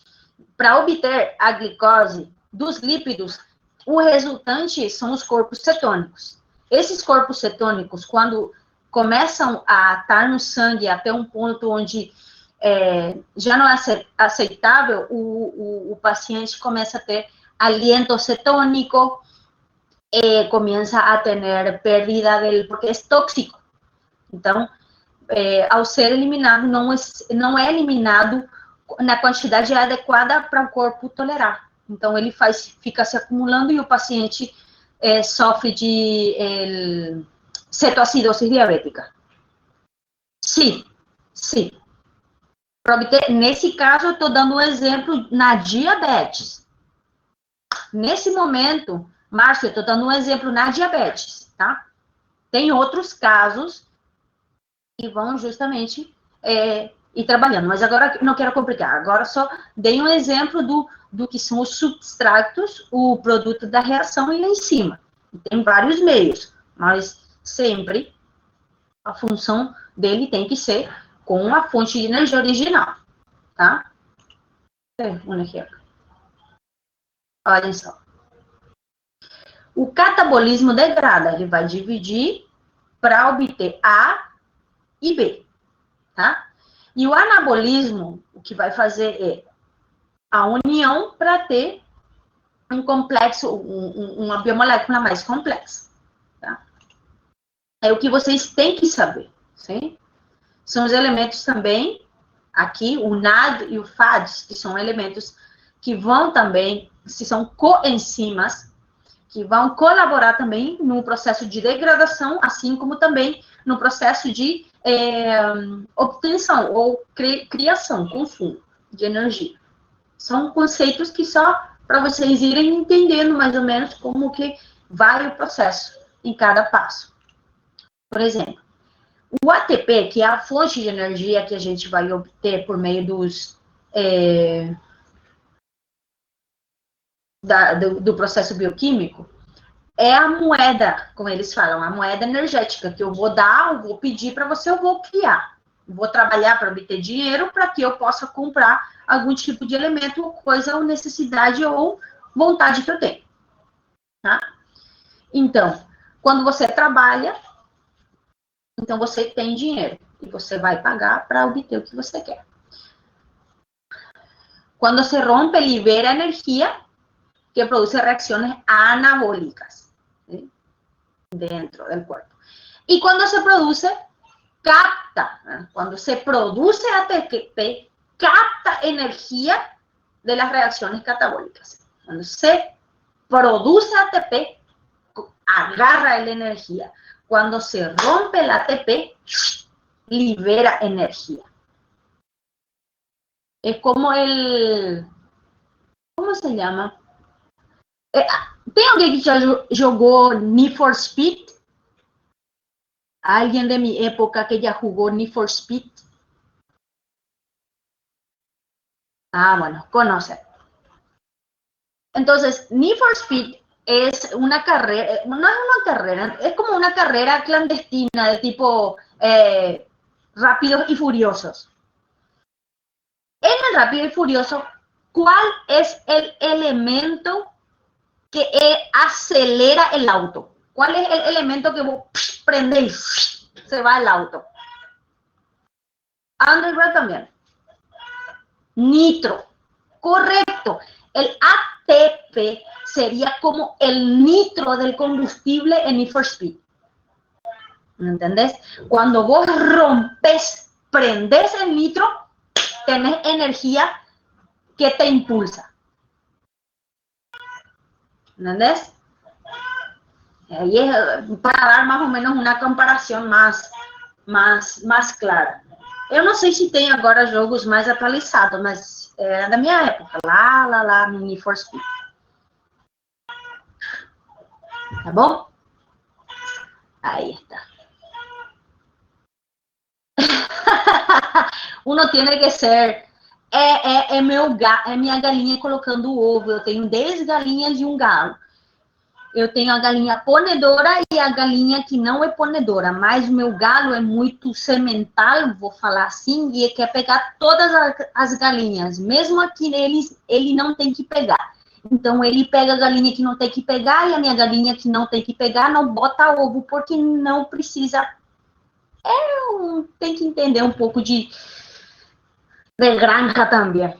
para obter a glicose dos lípidos, o resultante são os corpos cetônicos. Esses corpos cetônicos, quando começam a estar no sangue até um ponto onde já não é aceitável, o paciente começa a ter aliento cetônico, comienza a tener pérdida porque es tóxico. Então, ao ser eliminado, não é eliminado na quantidade adequada para o corpo tolerar. Então, ele fica se acumulando e o paciente sofre de cetoacidose diabética. Sim, sim. Nesse caso, eu estou dando um exemplo na diabetes. Nesse momento, Márcio, eu estou dando um exemplo na diabetes, tá? Tem outros casos que vão justamente ir trabalhando, mas agora não quero complicar. Agora só dei um exemplo do que são os substratos, o produto da reação e a enzima. Tem vários meios, mas sempre a função dele tem que ser com a fonte de energia original, tá? Olhem só. O catabolismo degrada, ele vai dividir para obter A e B, tá? E o anabolismo, o que vai fazer é a união para ter um complexo, uma biomolécula mais complexa, tá? É o que vocês têm que saber, sim? São os elementos também, aqui, o NAD e o FADs, que são elementos que vão também, se são coenzimas, que vão colaborar também no processo de degradação, assim como também no processo de obtenção ou criação, consumo de energia. São conceitos que só para vocês irem entendendo mais ou menos como que vai o processo em cada passo. Por exemplo, o ATP, que é a fonte de energia que a gente vai obter por meio do processo bioquímico, é a moeda, como eles falam, a moeda energética, que eu vou dar, eu vou pedir para você, eu vou criar. Eu vou trabalhar para obter dinheiro para que eu possa comprar algum tipo de elemento, coisa ou necessidade ou vontade que eu tenho. Tá? Então, quando você trabalha, então você tem dinheiro e você vai pagar para obter o que você quer. Quando se rompe, libera energia que produce reacciones anabólicas, ¿sí? Dentro del cuerpo. Y cuando se produce, capta, ¿eh? Cuando se produce ATP, capta energía de las reacciones catabólicas. Cuando se produce ATP, agarra la energía. Cuando se rompe el ATP, libera energía. Es como ¿cómo se llama? Tem alguém que já jogou Need for Speed? Alguém de minha época que já jugó Need for Speed? Ah, bueno, conoce. Entonces, Need for Speed es una carrera, no es una carrera, es como una carrera clandestina de tipo Rápidos y Furiosos. En el Rápido y Furioso, ¿cuál es el elemento que acelera el auto? ¿Cuál es el elemento que vos prende y se va el auto? Underground también. Nitro. Correcto. El ATP sería como el nitro del combustible en Need for Speed. ¿Me entendés? Cuando vos rompes, prendes el nitro, tenés energía que te impulsa. ¿Entendés? Aí para dar mais ou menos uma comparação mais clara. Eu não sei se tem agora jogos mais atualizados, mas é da minha época, lá, no Need for Speed. Tá bom? Aí está. Uno tiene que ser. É minha galinha colocando o ovo. Eu tenho 10 galinhas e um galo. Eu tenho a galinha ponedora e a galinha que não é ponedora, mas o meu galo é muito semental, vou falar assim, e quer pegar todas as galinhas, mesmo aqui ele não tem que pegar. Então, ele pega a galinha que não tem que pegar e a minha galinha que não tem que pegar não bota ovo, porque não precisa. Tem que entender um pouco de granja também.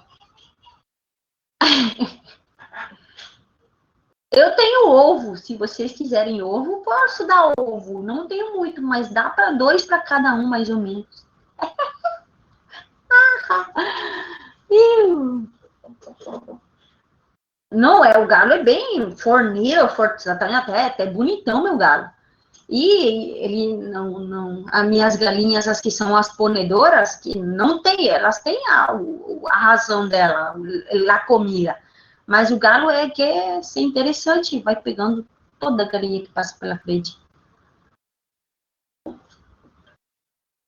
Eu tenho ovo, se vocês quiserem ovo, posso dar ovo. Não tenho muito, mas dá para 2 para cada um, mais ou menos. Não, o galo é bem fornido, até bonitão, meu galo. E ele não, as minhas galinhas, as que são as ponedoras, que não tem, elas têm a razão dela, a comida. Mas o galo quer ser interessante, vai pegando toda a galinha que passa pela frente.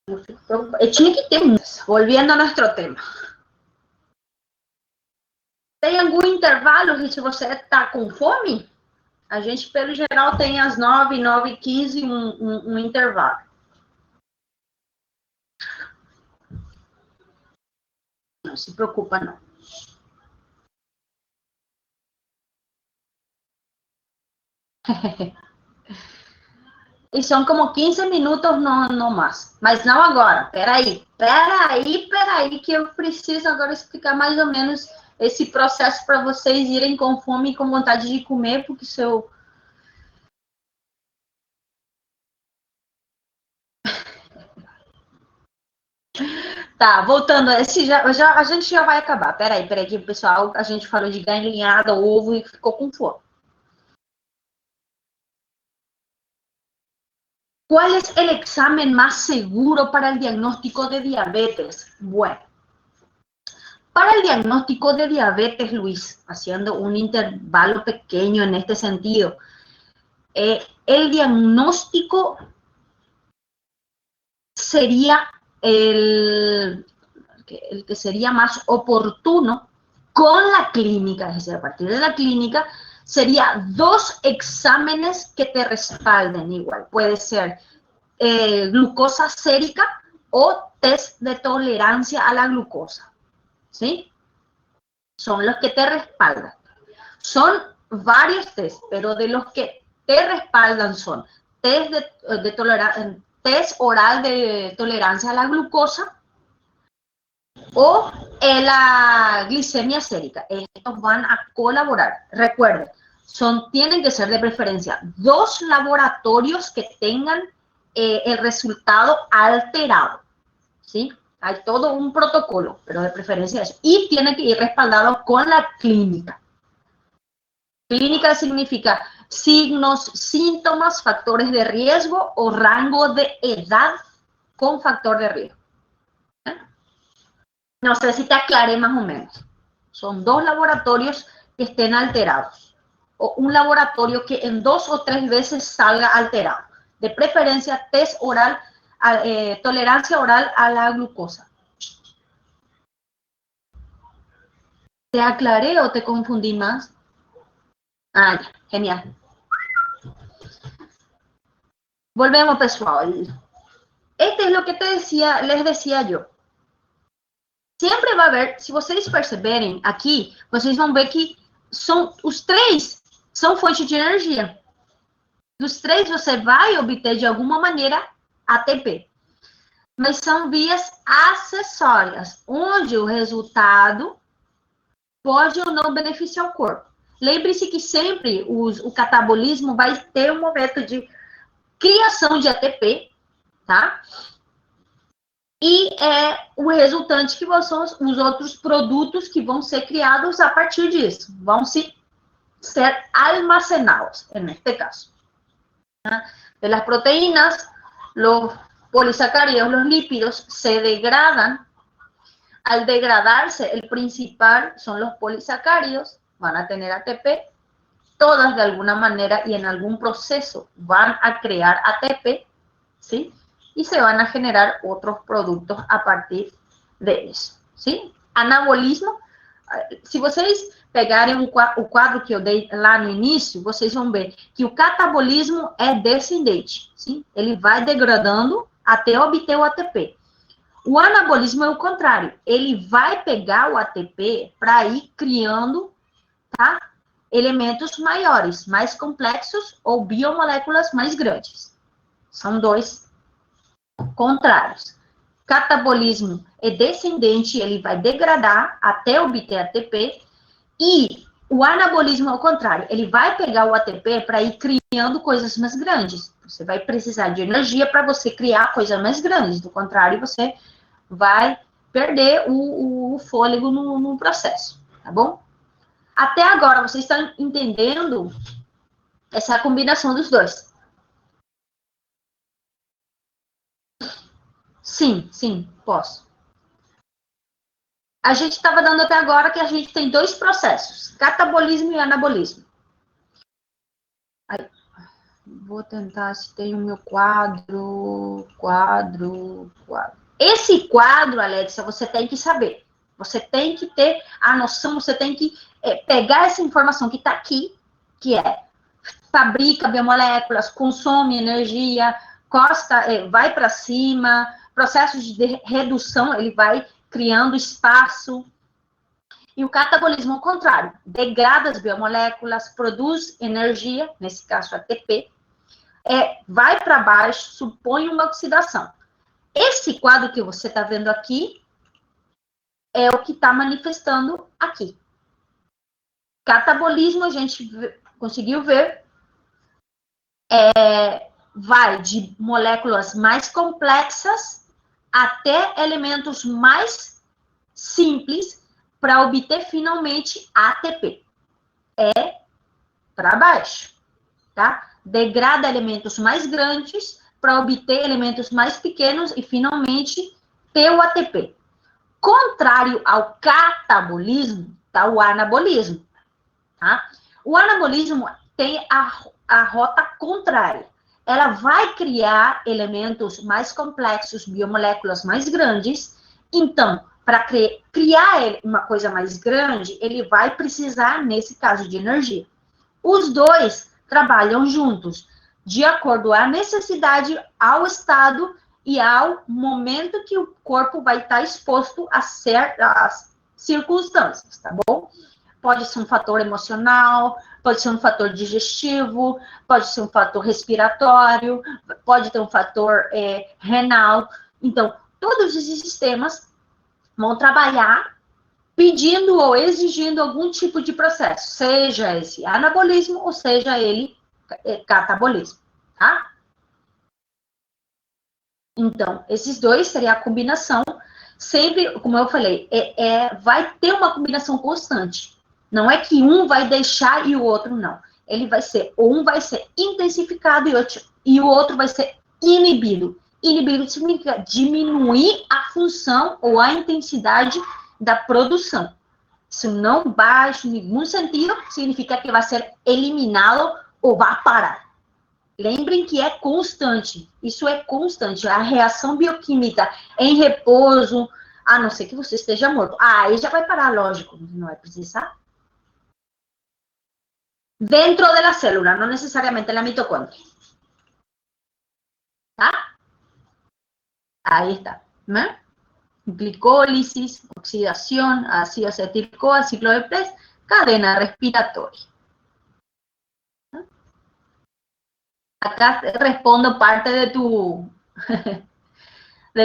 Eu tinha que ter muitas. Volviendo a nosso tema. Tem algum intervalo se você está com fome? A gente, pelo geral, tem às 9, 9h15 um intervalo. Não se preocupa, não. E são como 15 minutos no mais. Mas não agora. Peraí, que eu preciso agora explicar mais ou menos esse processo para vocês irem com fome e com vontade de comer, porque se eu... Tá, voltando, a gente já vai acabar. Peraí, que o pessoal, a gente falou de galinhada, ovo e ficou com fome. ¿Cuál es el examen más seguro para el diagnóstico de diabetes? Bueno, para el diagnóstico de diabetes, Luis, haciendo un intervalo pequeño en este sentido, el diagnóstico sería el que sería más oportuno con la clínica, es decir, a partir de la clínica, sería 2 exámenes que te respalden igual. Puede ser glucosa sérica o test de tolerancia a la glucosa, ¿sí? Son los que te respaldan. Son varios test, pero de los que te respaldan son test test oral de tolerancia a la glucosa o la glicemia sérica. Estos van a colaborar. Recuerden, tienen que ser de preferencia 2 laboratorios que tengan el resultado alterado, ¿sí? Hay todo un protocolo, pero de preferencia eso. Y tiene que ir respaldado con la clínica. Clínica significa signos, síntomas, factores de riesgo o rango de edad con factor de riesgo. No sé si te aclaré más o menos. Son 2 laboratorios que estén alterados. O un laboratorio que en 2 o 3 veces salga alterado. De preferencia, test oral, tolerancia oral a la glucosa. ¿Te aclaré o te confundí más? Ah, ya, genial. Volvemos, pessoal. Este es lo que les decía yo. Sempre vai haver, se vocês perceberem aqui, vocês vão ver que os 3 são fontes de energia. Dos 3, você vai obter, de alguma maneira, ATP. Mas são vias acessórias, onde o resultado pode ou não beneficiar o corpo. Lembre-se que sempre o catabolismo vai ter um momento de criação de ATP, tá? E o resultante que são os outros produtos que vão ser criados a partir disso. Vão ser almacenados, neste caso. De las proteínas, los polisacáridos, los lípidos, se degradan. Al degradarse, el principal son los polisacáridos, van a tener ATP, todas de alguna manera y en algún proceso van a crear ATP, ¿sí? Y se van a generar otros productos a partir de eso, ¿sí? Anabolismo, se vocês pegarem o quadro que eu dei lá no início, vocês vão ver que o catabolismo é descendente, sim? Ele vai degradando até obter o ATP. O anabolismo é o contrário, ele vai pegar o ATP para ir criando, tá? Elementos maiores, mais complexos ou biomoléculas mais grandes. São dois contrários. Catabolismo é descendente, ele vai degradar até obter ATP, e o anabolismo é o contrário, ele vai pegar o ATP para ir criando coisas mais grandes. Você vai precisar de energia para você criar coisas mais grandes, do contrário, você vai perder o fôlego no processo, tá bom? Até agora, vocês estão entendendo essa combinação dos dois? Sim, sim, posso. A gente estava dando até agora que a gente tem dois processos, catabolismo e anabolismo. Aí, vou tentar se tem o meu quadro. Esse quadro, Alexa, você tem que saber. Você tem que ter a noção, você tem que pegar essa informação que está aqui, que é fabrica biomoléculas, consome energia, vai para cima, processos de redução, ele vai criando espaço. E o catabolismo, ao contrário, degrada as biomoléculas, produz energia, nesse caso ATP, vai para baixo, supõe uma oxidação. Esse quadro que você está vendo aqui é o que está manifestando aqui. Catabolismo, a gente conseguiu ver, vai de moléculas mais complexas até elementos mais simples para obter finalmente ATP. É para baixo, tá? Degrada elementos mais grandes para obter elementos mais pequenos e finalmente ter o ATP. Contrário ao catabolismo, tá? O anabolismo, tá? O anabolismo tem a rota contrária. Ela vai criar elementos mais complexos, biomoléculas mais grandes. Então, para criar uma coisa mais grande, ele vai precisar, nesse caso, de energia. Os dois trabalham juntos, de acordo à necessidade, ao estado e ao momento que o corpo vai estar exposto a certas circunstâncias, tá bom? Pode ser um fator emocional, pode ser um fator digestivo, pode ser um fator respiratório, pode ter um fator renal. Então, todos esses sistemas vão trabalhar pedindo ou exigindo algum tipo de processo, seja esse anabolismo ou seja ele catabolismo, tá? Então, esses dois seria a combinação, sempre, como eu falei, vai ter uma combinação constante. Não é que um vai deixar e o outro não. Ele vai ser, um vai ser intensificado e o outro vai ser inibido. Inibido significa diminuir a função ou a intensidade da produção. Se não baixa em nenhum sentido, significa que vai ser eliminado ou vai parar. Lembrem que é constante. Isso é constante. A reação bioquímica em repouso, a não ser que você esteja morto. Aí já vai parar, lógico. Não vai precisar. Dentro da célula, não necessariamente na mitocôndria. Tá? Aí está. Né? Glicólisis, oxidação, ácido acetil-CoA, ciclo de Ples, cadena respiratória. Acá respondo parte de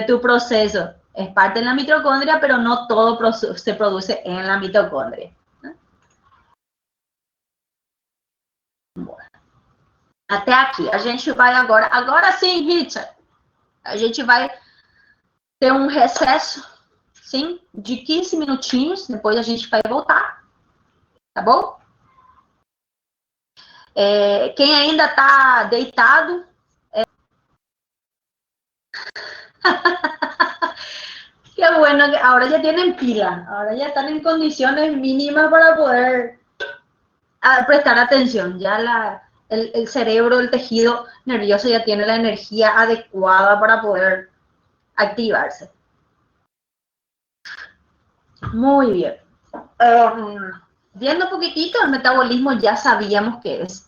tu proceso. Es parte de la mitocondria, pero no todo se produce en la mitocondria. Bora. Até aqui. A gente vai agora... Agora sim, Richard. A gente vai ter um recesso, sim, de 15 minutinhos. Depois a gente vai voltar. Tá bom? Quem ainda está deitado, qué bueno que ahora ya tienen pila, ahora ya están en condiciones mínimas para poder prestar atención. Ya el cerebro, el tejido nervioso ya tiene la energía adecuada para poder activarse. Muy bien. Viendo un poquitito, el metabolismo ya sabíamos qué es.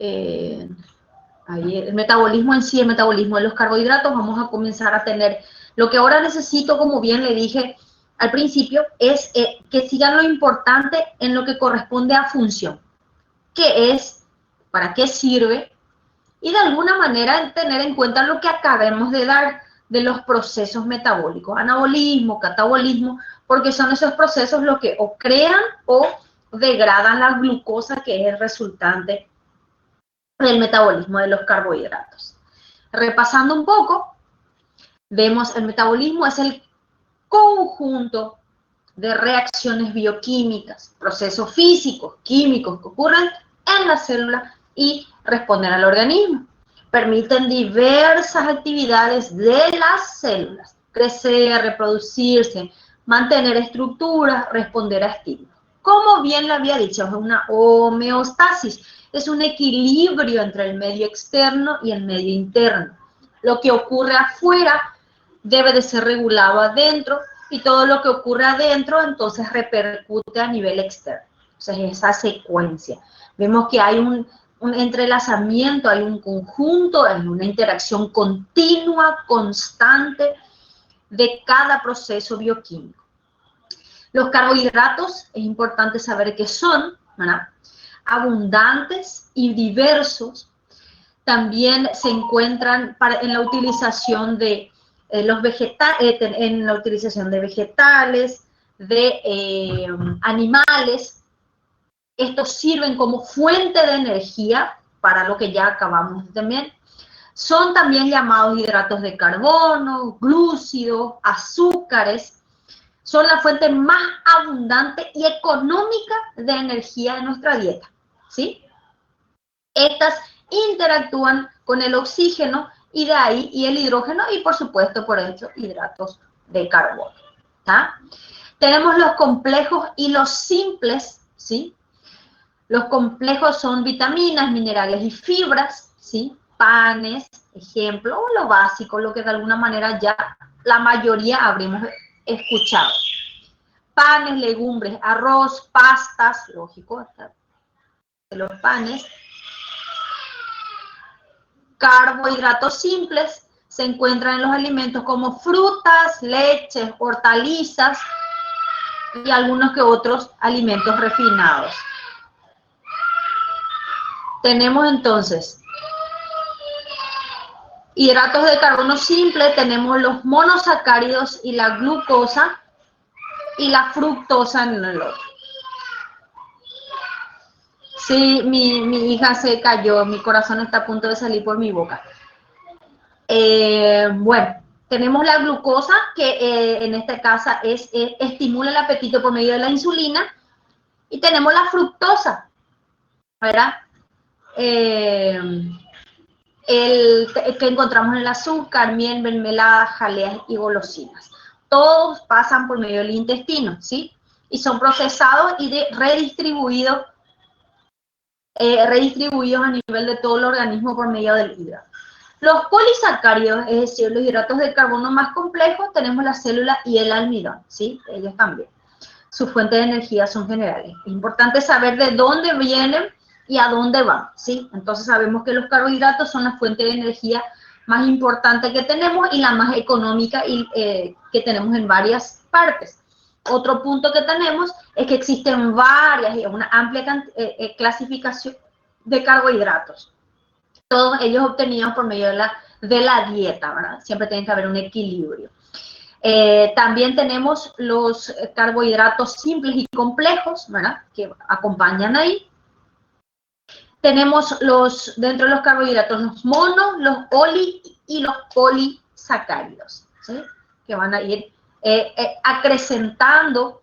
Ahí el metabolismo en sí, el metabolismo de los carbohidratos, vamos a comenzar a tener. Lo que ahora necesito, como bien le dije al principio, es que sigan lo importante en lo que corresponde a función. ¿Qué es? ¿Para qué sirve? Y de alguna manera tener en cuenta lo que acabamos de dar de los procesos metabólicos, anabolismo, catabolismo, porque son esos procesos los que o crean o degradan la glucosa, que es el resultante del metabolismo de los carbohidratos. Repasando un poco, vemos el metabolismo es el conjunto de reacciones bioquímicas, procesos físicos, químicos que ocurren en la célula y responden al organismo. Permiten diversas actividades de las células, crecer, reproducirse, mantener estructuras, responder a estímulos. Como bien le había dicho, es una homeostasis, es un equilibrio entre el medio externo y el medio interno. Lo que ocurre afuera debe de ser regulado adentro y todo lo que ocurre adentro entonces repercute a nivel externo. Entonces esa secuencia. Vemos que hay un entrelazamiento, hay un conjunto, hay una interacción continua, constante de cada proceso bioquímico. Los carbohidratos, es importante saber que son, ¿verdad?, abundantes y diversos. También se encuentran en la utilización de los vegetales, en la utilización de vegetales, de animales. Estos sirven como fuente de energía para lo que ya acabamos de también. Son también llamados hidratos de carbono, glúcidos, azúcares. Son la fuente más abundante y económica de energía de nuestra dieta, ¿sí? Estas interactúan con el oxígeno y de ahí y el hidrógeno y por supuesto por eso hidratos de carbono. ¿Tá? Tenemos los complejos y los simples, ¿sí? Los complejos son vitaminas, minerales y fibras, ¿sí? Panes, ejemplo, o lo básico, lo que de alguna manera ya la mayoría habremos escuchado. Panes, legumbres, arroz, pastas, lógico, los panes. Carbohidratos simples se encuentran en los alimentos como frutas, leches, hortalizas y algunos que otros alimentos refinados. Tenemos entonces hidratos de carbono simple, tenemos los monosacáridos y la glucosa y la fructosa en el otro. Sí, mi hija se cayó, mi corazón está a punto de salir por mi boca. Bueno, tenemos la glucosa, que en este caso estimula el apetito por medio de la insulina, y tenemos la fructosa, ¿verdad? Que encontramos en el azúcar, miel, mermelada, jaleas y golosinas. Todos pasan por medio del intestino, ¿sí? Y son procesados y redistribuidos a nivel de todo el organismo por medio del hígado. Los polisacáridos, es decir, los hidratos de carbono más complejos, tenemos la célula y el almidón, ¿sí? Ellos también. Sus fuentes de energía son generales. Es importante saber de dónde vienen y a dónde van, ¿sí? Entonces sabemos que los carbohidratos son la fuente de energía más importante que tenemos y la más económica que tenemos en varias partes. Otro punto que tenemos es que existen varias y una amplia clasificación de carbohidratos. Todos ellos obtenidos por medio de la dieta, ¿verdad? Siempre tiene que haber un equilibrio. También tenemos los carbohidratos simples y complejos, ¿verdad?, que acompañan ahí. Tenemos dentro de los carbohidratos los monos, los oli y los polisacáridos, ¿sí?, que van a ir acrecentando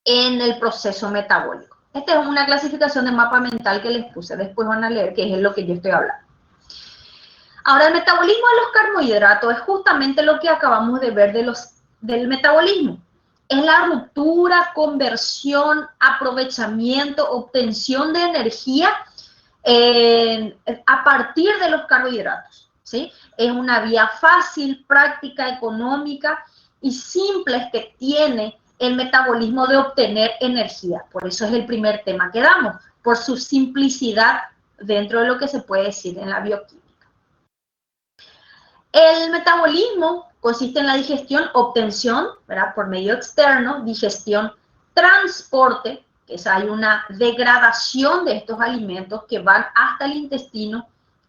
en el proceso metabólico. Esta es una clasificación de mapa mental que les puse, después van a leer qué es lo que yo estoy hablando. Ahora, el metabolismo de los carbohidratos es justamente lo que acabamos de ver del metabolismo. Es la ruptura, conversión, aprovechamiento, obtención de energía a partir de los carbohidratos, ¿sí? Es una vía fácil, práctica, económica y simple que tiene el metabolismo de obtener energía. Por eso es el primer tema que damos, por su simplicidad dentro de lo que se puede decir en la bioquímica. El metabolismo consiste en la digestión, obtención, ¿verdad?, por medio externo, digestión, transporte, que es, hay una degradación de estos alimentos que van hasta el intestino,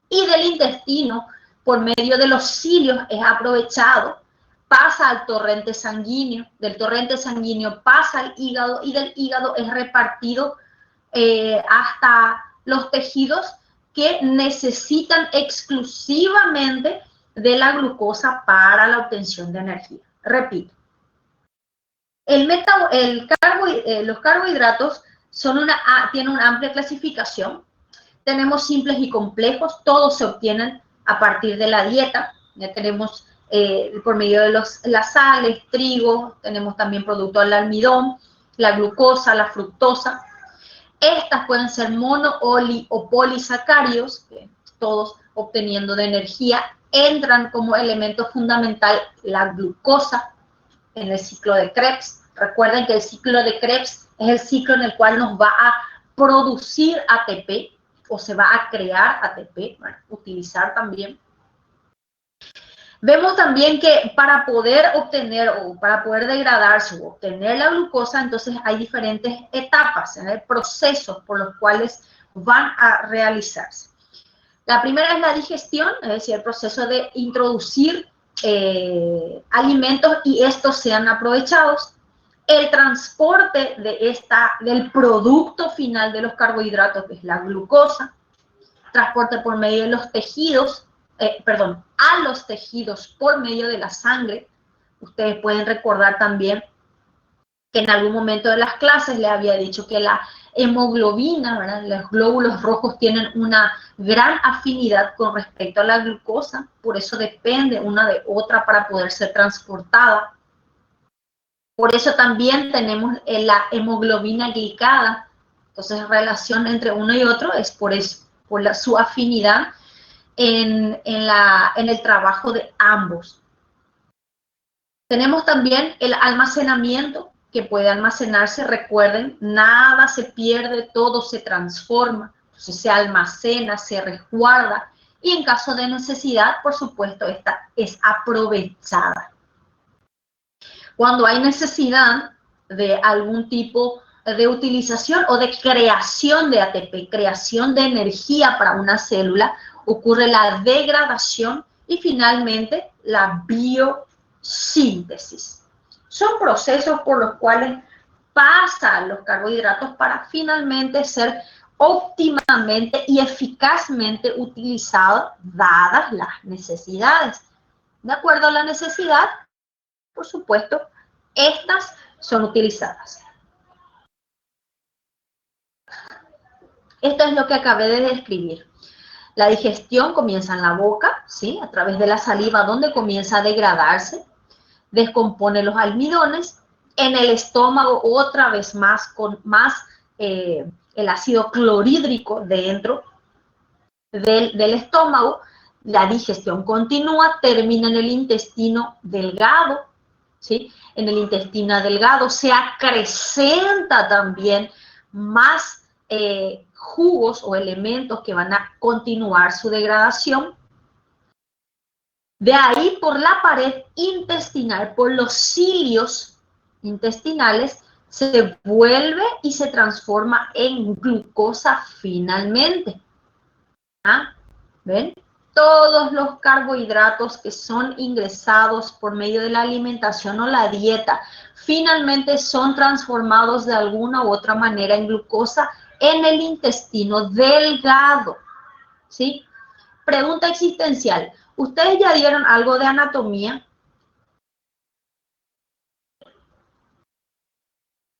y del intestino, por medio de los cilios, es aprovechado, pasa al torrente sanguíneo, del torrente sanguíneo pasa al hígado, y del hígado es repartido hasta los tejidos que necesitan exclusivamente de la glucosa para la obtención de energía. Repito, los carbohidratos tienen una amplia clasificación. Tenemos simples y complejos, todos se obtienen a partir de la dieta. Ya tenemos por medio de las sales, trigo, tenemos también producto del almidón, la glucosa, la fructosa. Estas pueden ser mono, oli o polisacáridos, todos obteniendo de energía. Entran como elemento fundamental la glucosa en el ciclo de Krebs. Recuerden que el ciclo de Krebs es el ciclo en el cual nos va a producir ATP o se va a crear ATP, bueno, utilizar también. Vemos también que para poder obtener o para poder degradarse o obtener la glucosa, entonces hay diferentes etapas, procesos por los cuales van a realizarse. La primera es la digestión, es decir, el proceso de introducir alimentos y estos sean aprovechados. El transporte del producto final de los carbohidratos, que es la glucosa, transporte por medio de los tejidos, a los tejidos por medio de la sangre. Ustedes pueden recordar también que en algún momento de las clases les había dicho que la hemoglobina, ¿verdad?, los glóbulos rojos tienen una gran afinidad con respecto a la glucosa, por eso depende una de otra para poder ser transportada. Por eso también tenemos la hemoglobina glicada. Entonces, relación entre uno y otro es por eso, su afinidad en el trabajo de ambos. Tenemos también el almacenamiento, que puede almacenarse. Recuerden, nada se pierde, todo se transforma. Entonces se almacena, se resguarda y en caso de necesidad, por supuesto, esta es aprovechada. Cuando hay necesidad de algún tipo de utilización o de creación de ATP, creación de energía para una célula, ocurre la degradación y finalmente la biosíntesis. Son procesos por los cuales pasan los carbohidratos para finalmente ser óptimamente y eficazmente utilizados dadas las necesidades. De acuerdo a la necesidad, por supuesto, estas son utilizadas. Esto es lo que acabé de describir. La digestión comienza en la boca, ¿sí?, a través de la saliva, donde comienza a degradarse, descompone los almidones. En el estómago, otra vez más, con más el ácido clorhídrico dentro del estómago, la digestión continúa, termina en el intestino delgado, ¿sí? En el intestino delgado se acrecenta también más jugos o elementos que van a continuar su degradación. De ahí, por la pared intestinal, por los cilios intestinales, se vuelve y se transforma en glucosa finalmente. ¿Ah? ¿Ven? Todos los carbohidratos que son ingresados por medio de la alimentación o la dieta, finalmente son transformados de alguna u otra manera en glucosa en el intestino delgado, ¿sí? Pregunta existencial. ¿Ustedes ya dieron algo de anatomía?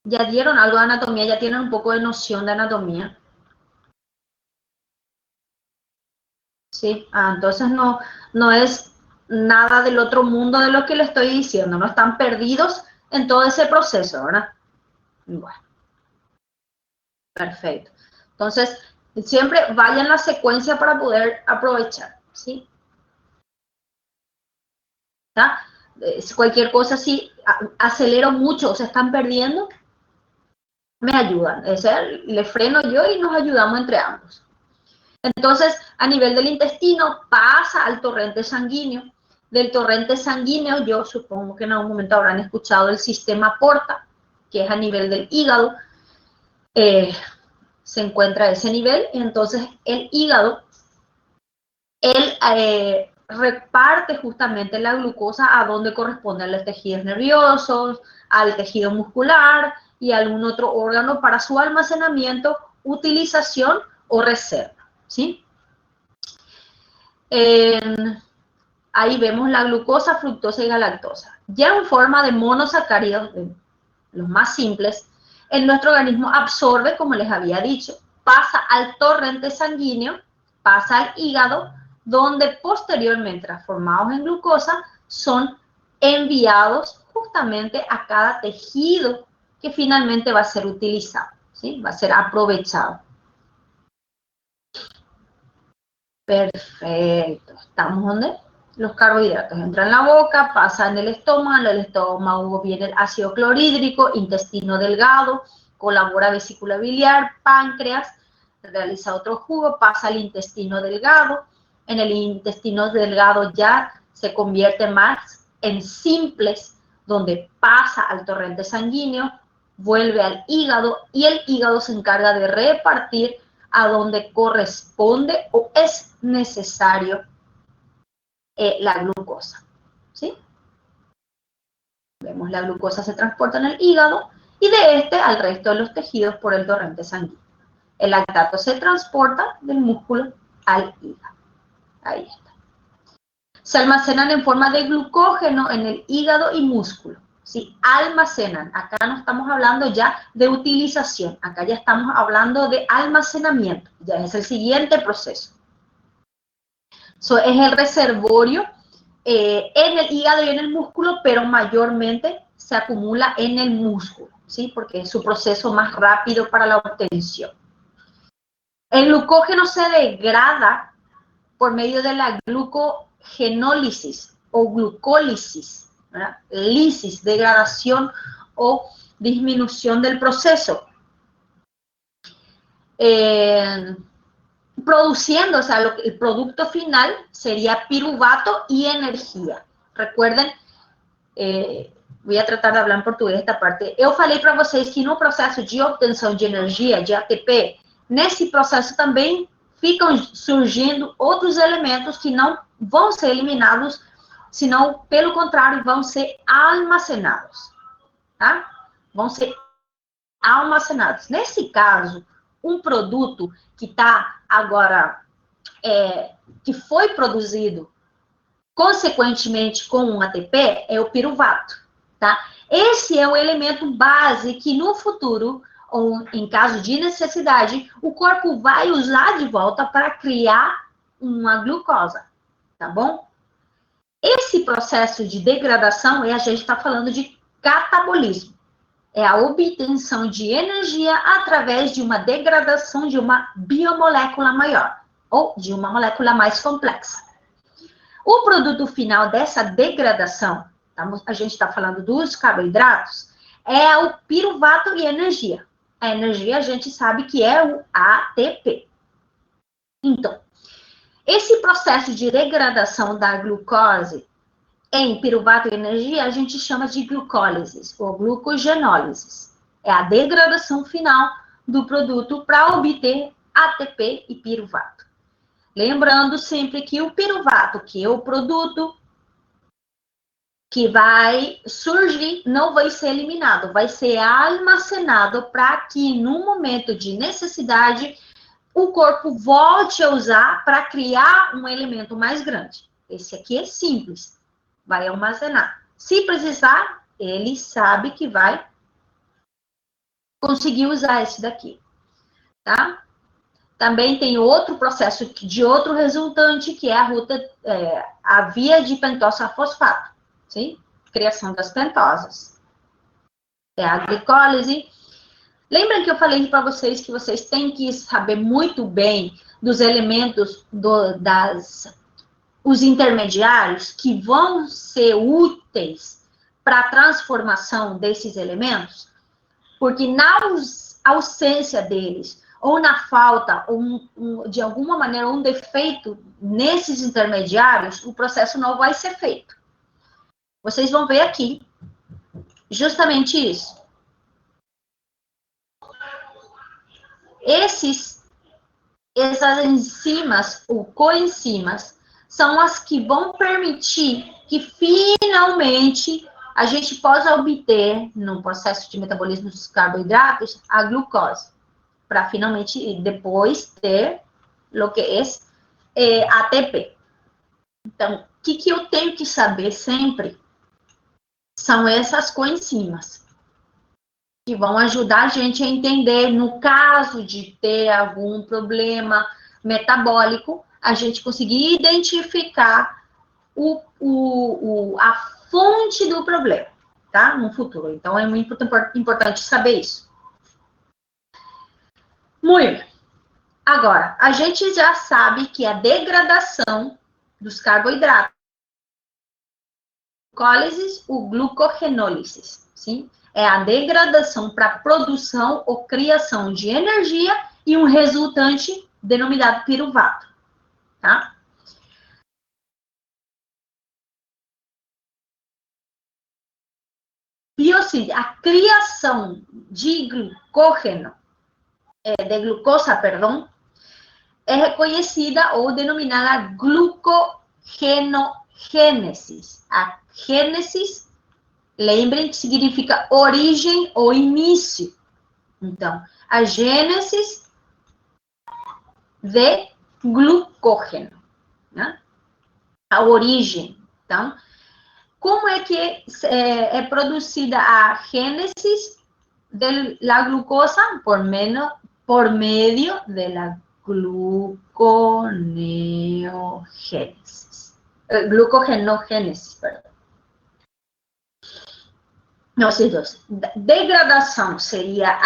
¿Ya dieron algo de anatomía? ¿Ya tienen un poco de noción de anatomía? Sí, entonces no es nada del otro mundo de lo que le estoy diciendo, no están perdidos en todo ese proceso, ¿verdad? Bueno, perfecto. Entonces, siempre vayan la secuencia para poder aprovechar, ¿sí? ¿Tá? Cualquier cosa, si acelero mucho o se están perdiendo, me ayudan. O sea, le freno yo y nos ayudamos entre ambos. Entonces, a nivel del intestino, pasa al torrente sanguíneo. Del torrente sanguíneo, yo supongo que en algún momento habrán escuchado el sistema porta, que es a nivel del hígado. Se encuentra a ese nivel, y entonces el hígado, él reparte justamente la glucosa a donde corresponde a los tejidos nerviosos, al tejido muscular y a algún otro órgano para su almacenamiento, utilización o reserva, ¿sí? Ahí vemos la glucosa, fructosa y galactosa. Ya en forma de monosacáridos, los más simples, el nuestro organismo absorbe, como les había dicho, pasa al torrente sanguíneo, pasa al hígado, donde posteriormente, transformados en glucosa, son enviados justamente a cada tejido que finalmente va a ser utilizado, ¿sí? Va a ser aprovechado. Perfecto. ¿Estamos donde? Los carbohidratos entran en la boca, pasan en el estómago viene el ácido clorhídrico, intestino delgado, colabora vesícula biliar, páncreas, realiza otro jugo, pasa al intestino delgado, en el intestino delgado ya se convierte más en simples, donde pasa al torrente sanguíneo, vuelve al hígado y el hígado se encarga de repartir a donde corresponde o es necesario la glucosa, ¿sí? Vemos la glucosa se transporta en el hígado y de este al resto de los tejidos por el torrente sanguíneo. El lactato se transporta del músculo al hígado. Ahí está. Se almacenan en forma de glucógeno en el hígado y músculo. ¿Sí? Almacenan. Acá no estamos hablando ya de utilización. Acá ya estamos hablando de almacenamiento. Ya es el siguiente proceso. So, es el reservorio en el hígado y en el músculo, pero mayormente se acumula en el músculo, ¿sí? Porque es su proceso más rápido para la obtención. El glucógeno se degrada por medio de la glucogenólisis o glucólisis, ¿verdad? Lisis, degradación o disminución del proceso. Produciendo, o sea, el producto final sería piruvato y energia. Recuerden, voy a tratar de hablar em português esta parte. Eu falei para vocês que no processo de obtenção de energia, de ATP, nesse processo também ficam surgindo outros elementos que não vão ser eliminados, senão, pelo contrário, vão ser almacenados, tá? Vão ser almacenados. Nesse caso, um produto que está agora, que foi produzido consequentemente com um ATP, é o piruvato, tá? Esse é o elemento base que no futuro, ou em caso de necessidade, o corpo vai usar de volta para criar uma glucosa, tá bom? Esse processo de degradação, a gente está falando de catabolismo. É a obtenção de energia através de uma degradação de uma biomolécula maior, ou de uma molécula mais complexa. O produto final dessa degradação, a gente está falando dos carboidratos, é o piruvato e energia. A energia a gente sabe que é o ATP. Então, esse processo de degradação da glucose em piruvato e energia a gente chama de glucólise ou glucogenólise. É a degradação final do produto para obter ATP e piruvato. Lembrando sempre que o piruvato, que é o produto que vai surgir, não vai ser eliminado, vai ser armazenado para que, no momento de necessidade, o corpo volte a usar para criar um elemento mais grande. Esse aqui é simples, vai armazenar. Se precisar, ele sabe que vai conseguir usar esse daqui, tá? Também tem outro processo de outro resultante, que é a via de pentosa fosfato, sim? Criação das pentosas. É a glicólise. Lembra que eu falei para vocês que vocês têm que saber muito bem dos elementos os intermediários que vão ser úteis para a transformação desses elementos? Porque na ausência deles, ou na falta, ou de alguma maneira, um defeito nesses intermediários, o processo não vai ser feito. Vocês vão ver aqui justamente isso. Essas enzimas, ou coenzimas, são as que vão permitir que finalmente a gente possa obter, no processo de metabolismo dos carboidratos, a glucose, para finalmente depois ter o que é ATP. Então, o que eu tenho que saber sempre são essas coenzimas, que vão ajudar a gente a entender, no caso de ter algum problema metabólico, a gente conseguir identificar a fonte do problema, tá? No futuro. Então, é muito importante saber isso. Muito bem. Agora, a gente já sabe que a degradação dos carboidratos, glucólise ou glucogenólise, sim? É a degradação para produção ou criação de energia e um resultante denominado piruvato, tá? Biocide, a criação de glucógeno, de glucosa, perdão, é reconhecida ou denominada glucogenogênese. A gênese, lembrem que significa origem ou início. Então, a gênese de glucógeno, né? A origem. Então, como é que é produzida a gênese da glucosa? Por medio de la glucogenogênese, perdão. Não, esses dois. Degradação seria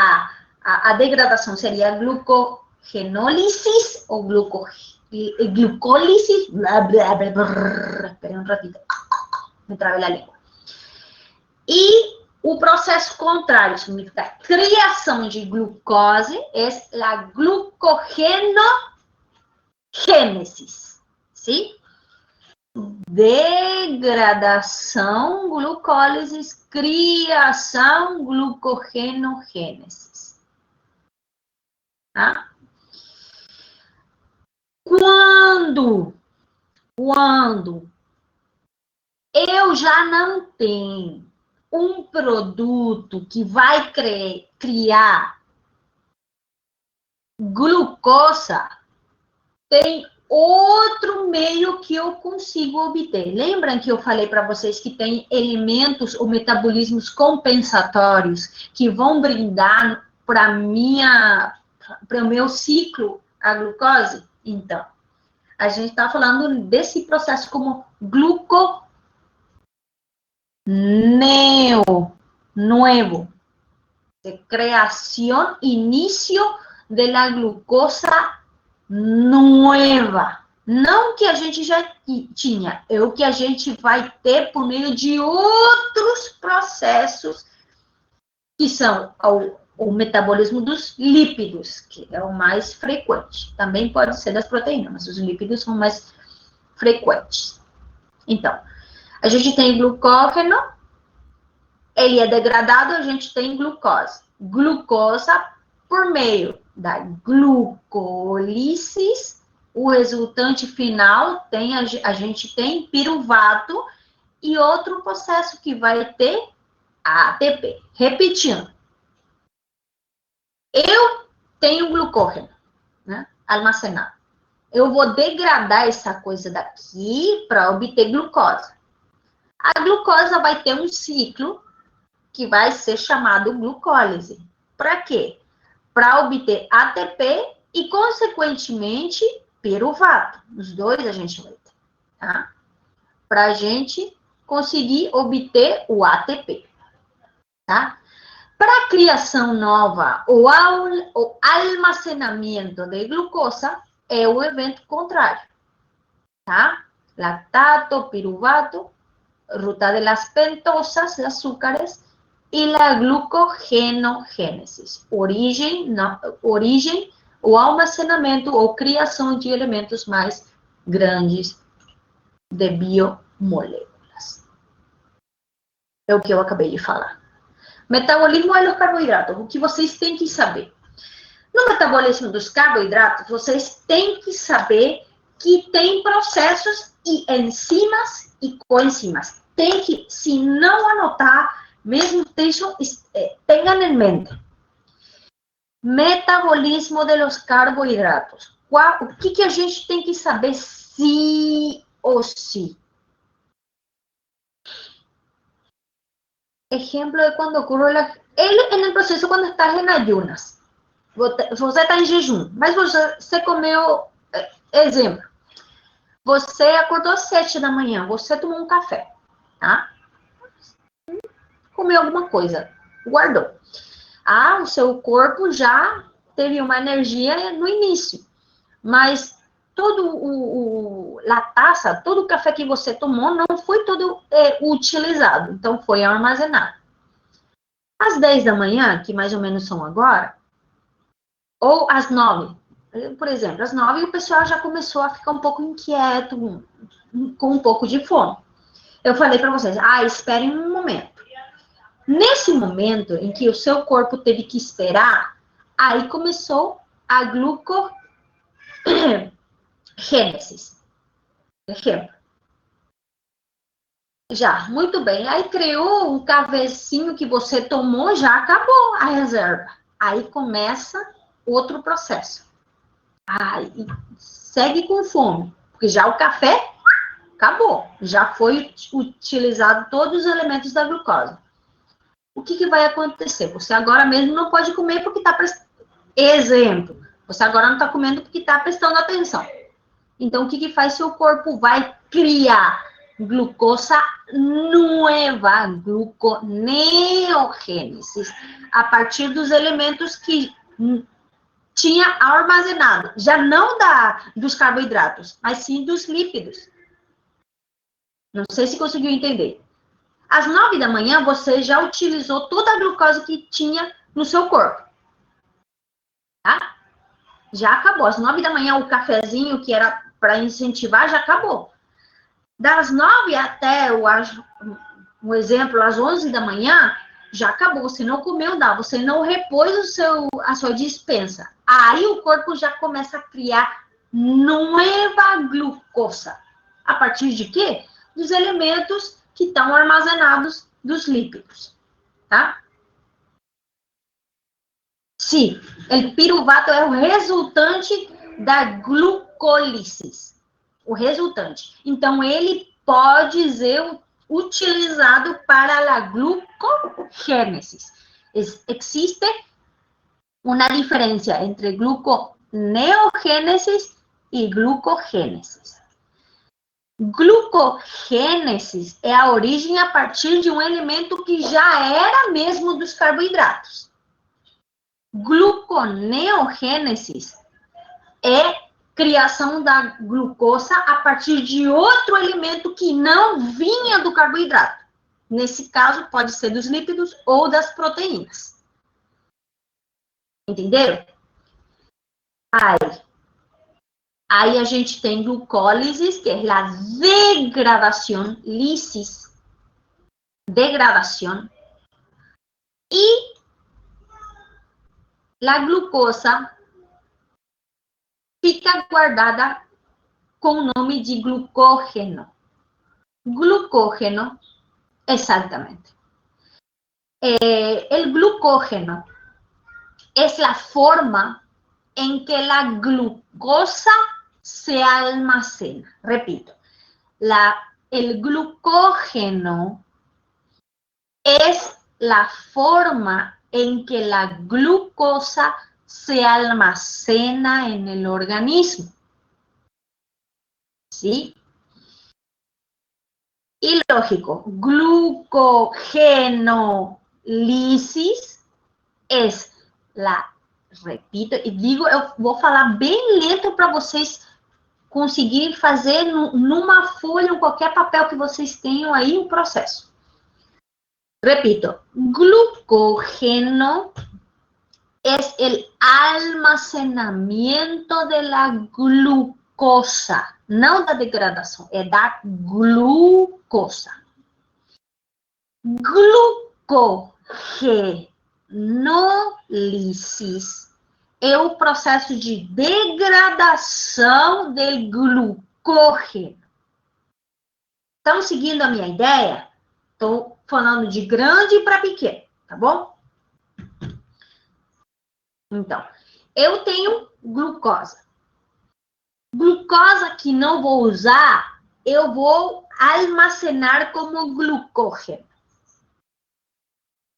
a degradação seria a glucogenólise ou glucólise, blá, blá, blá, blá, espera um ratito, me trave a língua. E o processo contrário significa criação de glucose, é a glucogenogênese, sim? Degradação, glucólise, criação, glucogenogênese. Tá? Quando eu já não tenho um produto que vai criar glucosa, tem outro meio que eu consigo obter. Lembram que eu falei para vocês que tem elementos ou metabolismos compensatórios que vão brindar para o meu ciclo a glucose? Então, a gente está falando desse processo como nuevo, de creación, inicio de la glucosa nueva. Não que a gente já tinha, é o que a gente vai ter por meio de outros processos, que são o metabolismo dos lípidos, que é o mais frequente. Também pode ser das proteínas, mas os lípidos são mais frequentes. Então, a gente tem glucógeno, ele é degradado, a gente tem glucose. Glucosa por meio da glucólise, o resultante final, a gente tem piruvato e outro processo que vai ter a ATP. Repetindo, eu tenho glucógeno, né, armazenado. Eu vou degradar essa coisa daqui para obter glucose. A glucosa vai ter um ciclo que vai ser chamado glucólise. Para quê? Para obter ATP e, consequentemente, piruvato. Os dois a gente vai ter, tá? Para a gente conseguir obter o ATP, tá? Para a criação nova, o armazenamento de glucosa é o evento contrário, tá? Lactato, piruvato, ruta de las pentosas de azúcares y la glucogenogênese, origem ou almacenamento ou criação de elementos mais grandes de biomoléculas. É o que eu acabei de falar. Metabolismo dos carboidratos, o que vocês têm que saber. No metabolismo dos carboidratos, vocês têm que saber que tem processos e enzimas e coenzimas. Tem que, se não anotar, mesmo tenham em mente. Metabolismo de los carboidratos. O que a gente tem que saber sim ou sim? Ejemplo de cuando ocurre en el proceso cuando estás en ayunas. Você está em jejum, mas você comeu, exemplo, você acordou às 7 da manhã, você tomou um café, tá? Comeu alguma coisa, guardou. O seu corpo já teve uma energia no início, mas todo a taça, todo o café que você tomou não foi todo utilizado, então foi armazenado. Às 10 da manhã, que mais ou menos são agora, ou às 9, por exemplo, às 9 o pessoal já começou a ficar um pouco inquieto, com um pouco de fome. Eu falei para vocês, esperem um momento. Nesse momento em que o seu corpo teve que esperar, aí começou a glucogênese. Exemplo. Já, muito bem. Aí criou um cafezinho que você tomou, já acabou a reserva. Aí começa outro processo. Segue com fome, porque já o café acabou. Já foi utilizado todos os elementos da glucose. O que vai acontecer? Você agora mesmo não pode comer porque está prestando... Exemplo, você agora não está comendo porque está prestando atenção. Então, o que faz? Seu corpo vai criar glucosa nova, gluconeogênese, a partir dos elementos que tinha armazenado, já não dos carboidratos, mas sim dos lípidos. Não sei se conseguiu entender. Às 9 da manhã, você já utilizou toda a glucose que tinha no seu corpo. Tá? Já acabou. Às 9 da manhã, o cafezinho que era para incentivar, já acabou. Das 9 até, um exemplo, às 11 da manhã, já acabou. Você não comeu nada, você não repôs a sua dispensa. Aí o corpo já começa a criar nova glucosa. A partir de quê? Dos elementos que estão armazenados dos lípidos, tá? Sim, o piruvato é o resultante da glucólise. O resultante. Então, ele pode ser utilizado para a glucogênese. Existe uma diferença entre gluconeogênese e glucogênese. Glucogênese é a origem a partir de um elemento que já era mesmo dos carboidratos. Gluconeogênese é criação da glucosa a partir de outro elemento que não vinha do carboidrato. Nesse caso, pode ser dos lípidos ou das proteínas. Entenderam? Aí a gente tem glucólise, que é a degradação, lisis, degradação, e a glucosa fica guardada com o nome de glucógeno. Glucógeno, exatamente. El glucógeno es la forma en que la glucosa se almacena. Repito, el glucógeno es la forma en que la glucosa se almacena en el organismo. ¿Sí? Y lógico, glucogenólisis es la, repito, e digo, eu vou falar bem lento para vocês conseguirem fazer numa folha ou qualquer papel que vocês tenham aí o processo. Repito, glucógeno es el almacenamiento de la glucosa, não da degradação, é da glucosa. Glucogenólisis é o processo de degradação do glucógeno. Estão seguindo a minha ideia? Estou falando de grande para pequeno, tá bom? Então, eu tenho glucosa. Glucosa que não vou usar, eu vou almacenar como glucógeno.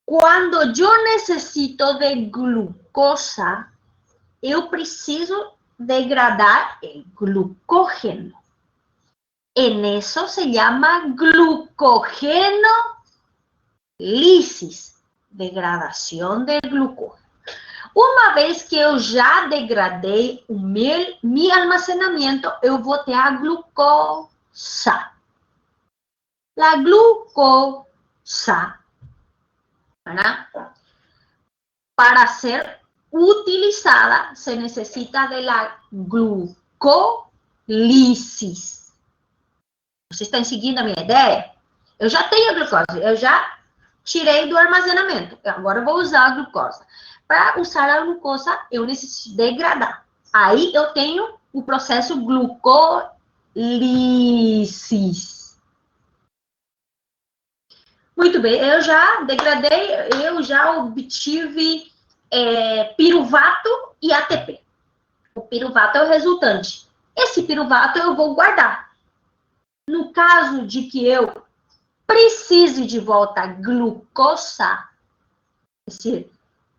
Quando eu necessito de glucosa, eu preciso degradar o glucógeno. En eso se llama glucogenólisis, degradação de glucógeno. Uma vez que eu já degradei o meu armazenamento, eu vou ter a glucosa. A glucosa, ¿verdad? Para ser utilizada, se necessita de la glucólisis. Vocês estão seguindo a minha ideia? Eu já tenho a glucose, eu já tirei do armazenamento. Agora eu vou usar a glucosa. Para usar a glucosa, eu necessito degradar. Aí eu tenho o processo glucólisis. Muito bem, eu já degradei, eu já obtive piruvato e ATP. O piruvato é o resultante. Esse piruvato eu vou guardar. No caso de que eu precise de volta glucosa, é decir,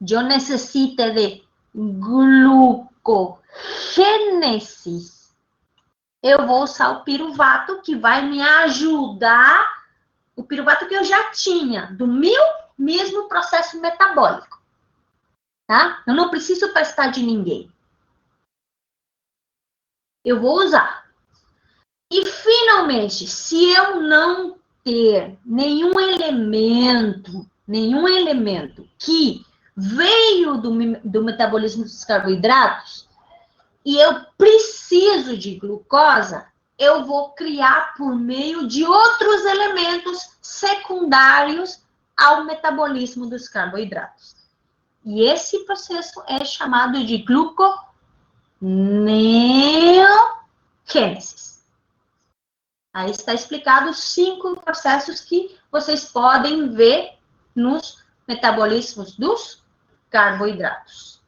eu necessite de glucogênesis, eu vou usar o piruvato que vai me ajudar, o piruvato que eu já tinha, do meu mesmo processo metabólico, tá? Eu não preciso prestar de ninguém. Eu vou usar. E, finalmente, se eu não ter nenhum elemento que veio do metabolismo dos carboidratos e eu preciso de glucosa, eu vou criar por meio de outros elementos secundários ao metabolismo dos carboidratos. E esse processo é chamado de gluconeogênesis. Aí está explicado 5 processos que vocês podem ver nos metabolismos dos carboidratos.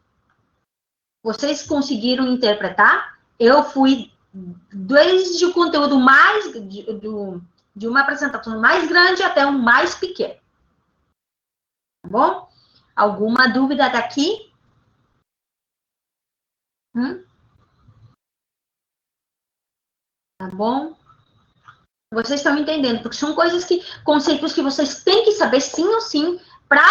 Vocês conseguiram interpretar? Eu fui desde o conteúdo mais de uma apresentação mais grande até um mais pequeno. Tá bom? Alguma dúvida daqui? Tá bom? Vocês estão entendendo, porque são conceitos que vocês têm que saber sim ou sim, para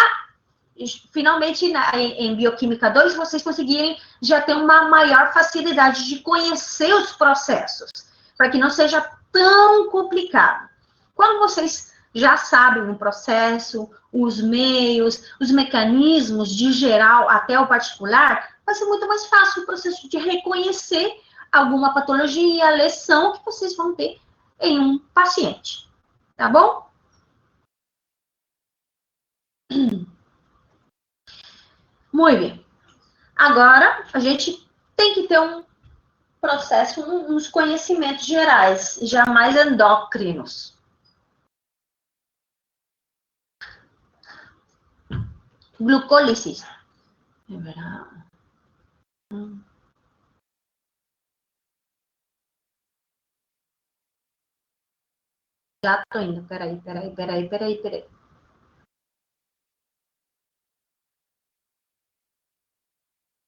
finalmente em Bioquímica 2 vocês conseguirem já ter uma maior facilidade de conhecer os processos, para que não seja tão complicado. Quando vocês já sabem o processo, os meios, os mecanismos de geral até o particular, vai ser muito mais fácil o processo de reconhecer alguma patologia, lesão que vocês vão ter em um paciente, tá bom? Muito bem. Agora, a gente tem que ter um processo, uns conhecimentos gerais, já mais endócrinos. Glucólise. Já tô indo, peraí.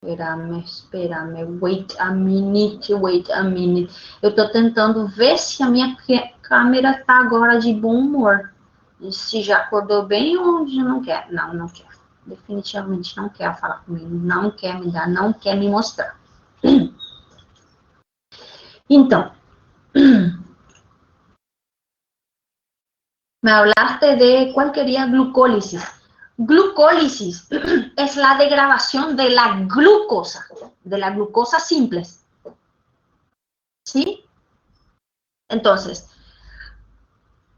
Espera-me. Wait a minute. Eu estou tentando ver se a minha câmera está agora de bom humor. Se já acordou bem ou já não quer. Não, não quer. Definitivamente não quer falar comigo. Não quer me dar, não quer me mostrar. Então, me hablaste de cuál quería glucólisis. Glucólisis es la degradación de la glucosa simple. ¿Sí? Entonces,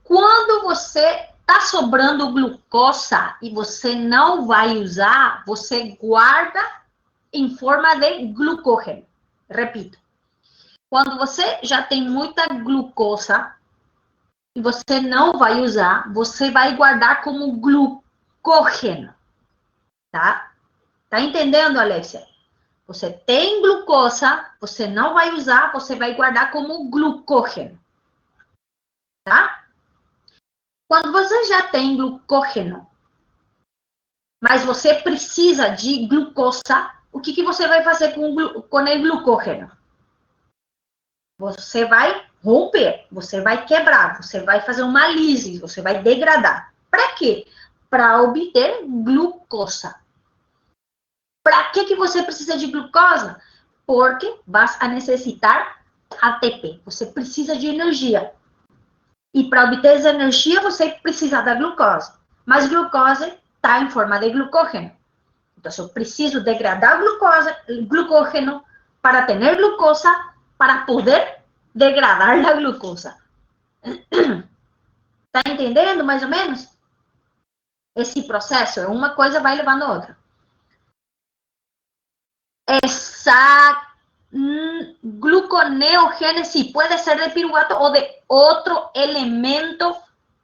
quando você está sobrando glucosa e você não vai usar, você guarda em forma de glucógeno. Repito, quando você já tem muita glucosa e você não vai usar, você vai guardar como glucógeno, tá? Tá entendendo, Alexia? Você tem glucosa, você não vai usar, você vai guardar como glucógeno, tá? Quando você já tem glucógeno, mas você precisa de glucosa, o que você vai fazer com o glucógeno? Você vai romper, você vai quebrar, você vai fazer uma lise, você vai degradar. Para quê? Para obter glucosa. Para que você precisa de glucosa? Porque vas a necessitar ATP. Você precisa de energia. E para obter essa energia, você precisa da glucose. Mas glucose está em forma de glucógeno. Então, eu preciso degradar glucógeno para ter glucosa, para poder degradar a glucosa. Está entendendo, mais ou menos? Esse processo, uma coisa vai levando a outra. Gluconeogénesis puede ser de piruvato o de otro elemento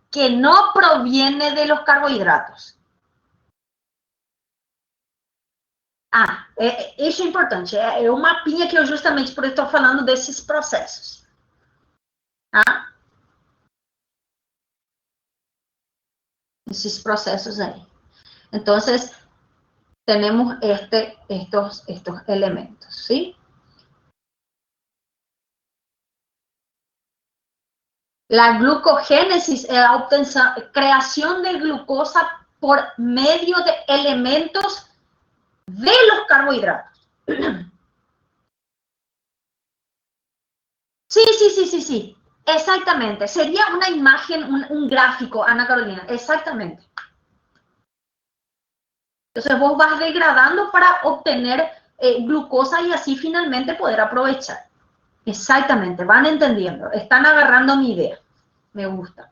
que no proviene de los carbohidratos. Isso é importante. É um mapinha que eu justamente por estou falando desses processos. Tá? Esses processos aí. Então, temos estos elementos, ¿sí? La glucogénesis es la creación de glucosa por medio de elementos de los carbohidratos. Sí. Exactamente. Sería una imagen, un gráfico, Ana Carolina. Exactamente. Entonces vos vas degradando para obtener glucosa y así finalmente poder aprovechar. Exactamente. Van entendiendo. Están agarrando mi idea. Me gusta.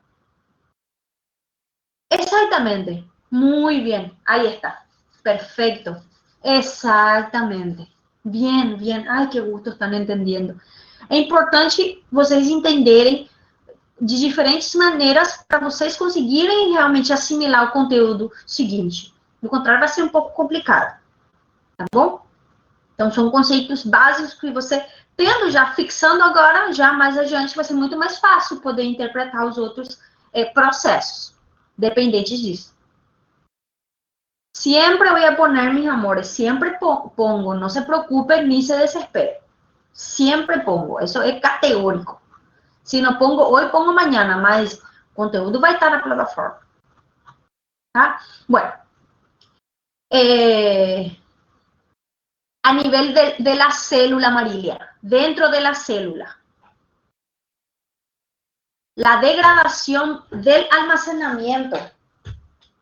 Exactamente. Muy bien. Ahí está. Perfecto. Exactamente. Bien. Ai, que gusto, estão entendendo. É importante vocês entenderem de diferentes maneiras para vocês conseguirem realmente assimilar o conteúdo seguinte. Do contrário, vai ser um pouco complicado. Tá bom? Então, são conceitos básicos que você, tendo já fixando agora, já mais adiante vai ser muito mais fácil poder interpretar os outros processos, dependentes disso. Siempre voy a poner, mis amores, siempre pongo, no se preocupen ni se desesperen. Siempre pongo, eso es categórico. Si no pongo hoy, pongo mañana, mas o conteúdo vai estar na plataforma. Tá? Bueno, a nivel de la célula, Marilia, dentro de la célula, la degradación del almacenamiento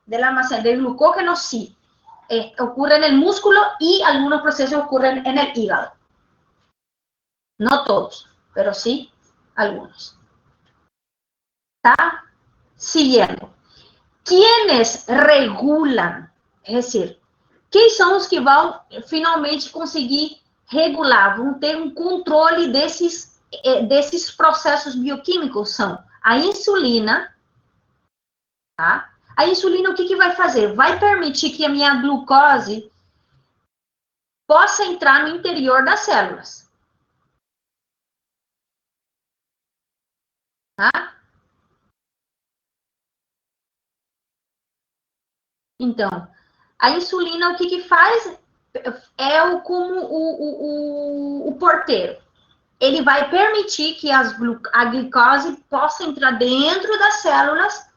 del glucógeno sí ocurre en el músculo y algunos procesos ocurren en el hígado. No todos, pero sí algunos. ¿Está? Siguiendo. ¿Quiénes regulam? Es decir, quem são os que vão finalmente conseguir regular, vão ter um controle desses processos bioquímicos? São a insulina, tá? A insulina, o que vai fazer? Vai permitir que a minha glucose possa entrar no interior das células. Tá? Então, a insulina, o que faz? como o porteiro. Ele vai permitir que a glicose possa entrar dentro das células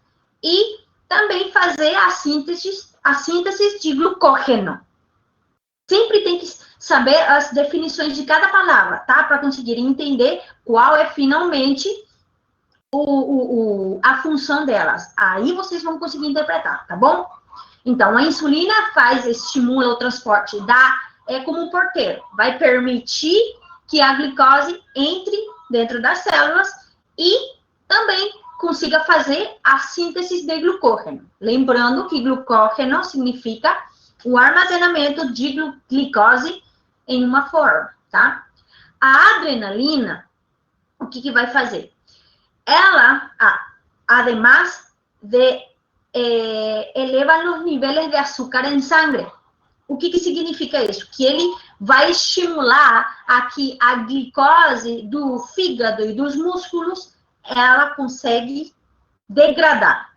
e também fazer a síntese de glucógeno. Sempre tem que saber as definições de cada palavra, tá? Para conseguir entender qual é finalmente a função delas. Aí vocês vão conseguir interpretar, tá bom? Então, a insulina estimula o transporte é como um porteiro, vai permitir que a glicose entre dentro das células e também consiga fazer a síntese de glucógeno. Lembrando que glucógeno significa o armazenamento de glicose em uma forma, tá? A adrenalina, o que vai fazer? Ela, además de eleva os níveis de açúcar em sangue. O que significa isso? Que ele vai estimular a que a glicose do fígado e dos músculos, ela consegue degradar.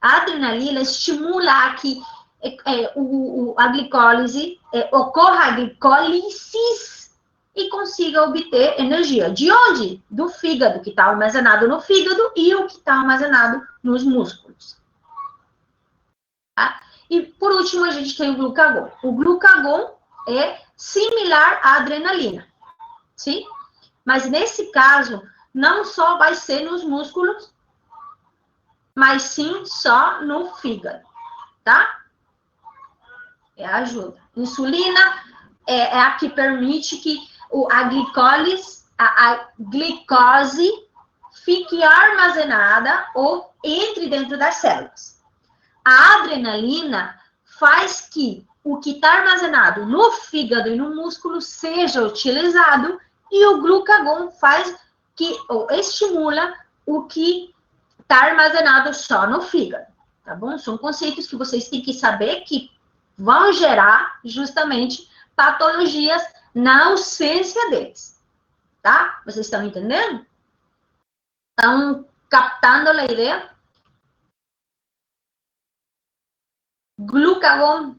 A adrenalina estimula a que a glicólise, ocorra a glicólise e consiga obter energia. De onde? Do fígado, que está armazenado no fígado, e o que está armazenado nos músculos. Tá? E, por último, a gente tem o glucagon. O glucagon é similar à adrenalina, sim? Mas, nesse caso, não só vai ser nos músculos, mas sim só no fígado, tá? Ajuda. Insulina é a que permite que a glicose fique armazenada ou entre dentro das células. A adrenalina faz que o que está armazenado no fígado e no músculo seja utilizado, e o glucagon faz que, ou estimula, o que está armazenado só no fígado, tá bom? São conceitos que vocês têm que saber que vão gerar justamente patologias na ausência deles, tá? Vocês estão entendendo? Estão captando a ideia? Glucagon.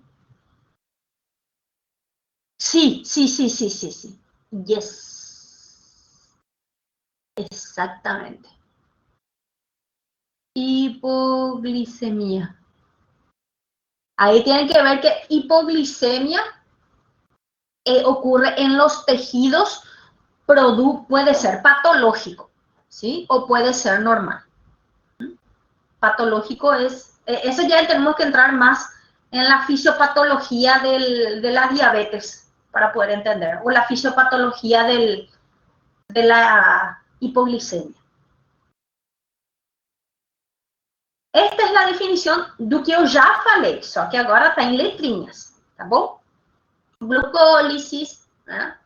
Sí. Yes. Exactamente. Hipoglicemia. Ahí tienen que ver que hipoglicemia ocurre en los tejidos, puede ser patológico, ¿sí? O puede ser normal. Patológico eso ya tenemos que entrar más en la fisiopatología de la diabetes para poder entender, o la fisiopatología de la hipoglicemia. Esta é a definição do que eu já falei, só que agora está em letrinhas, tá bom? Glucólise, né?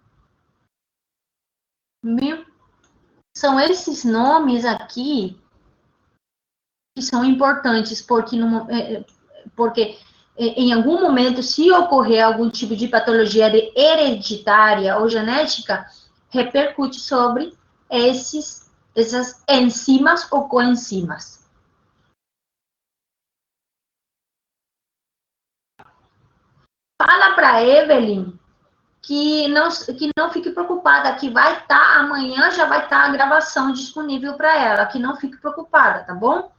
São esses nomes aqui que são importantes, porque em algum momento, se ocorrer algum tipo de patologia hereditária ou genética, repercute sobre essas enzimas ou coenzimas. Fala para Evelyn que não fique preocupada, que vai estar, amanhã já vai estar a gravação disponível para ela, que não fique preocupada, tá bom?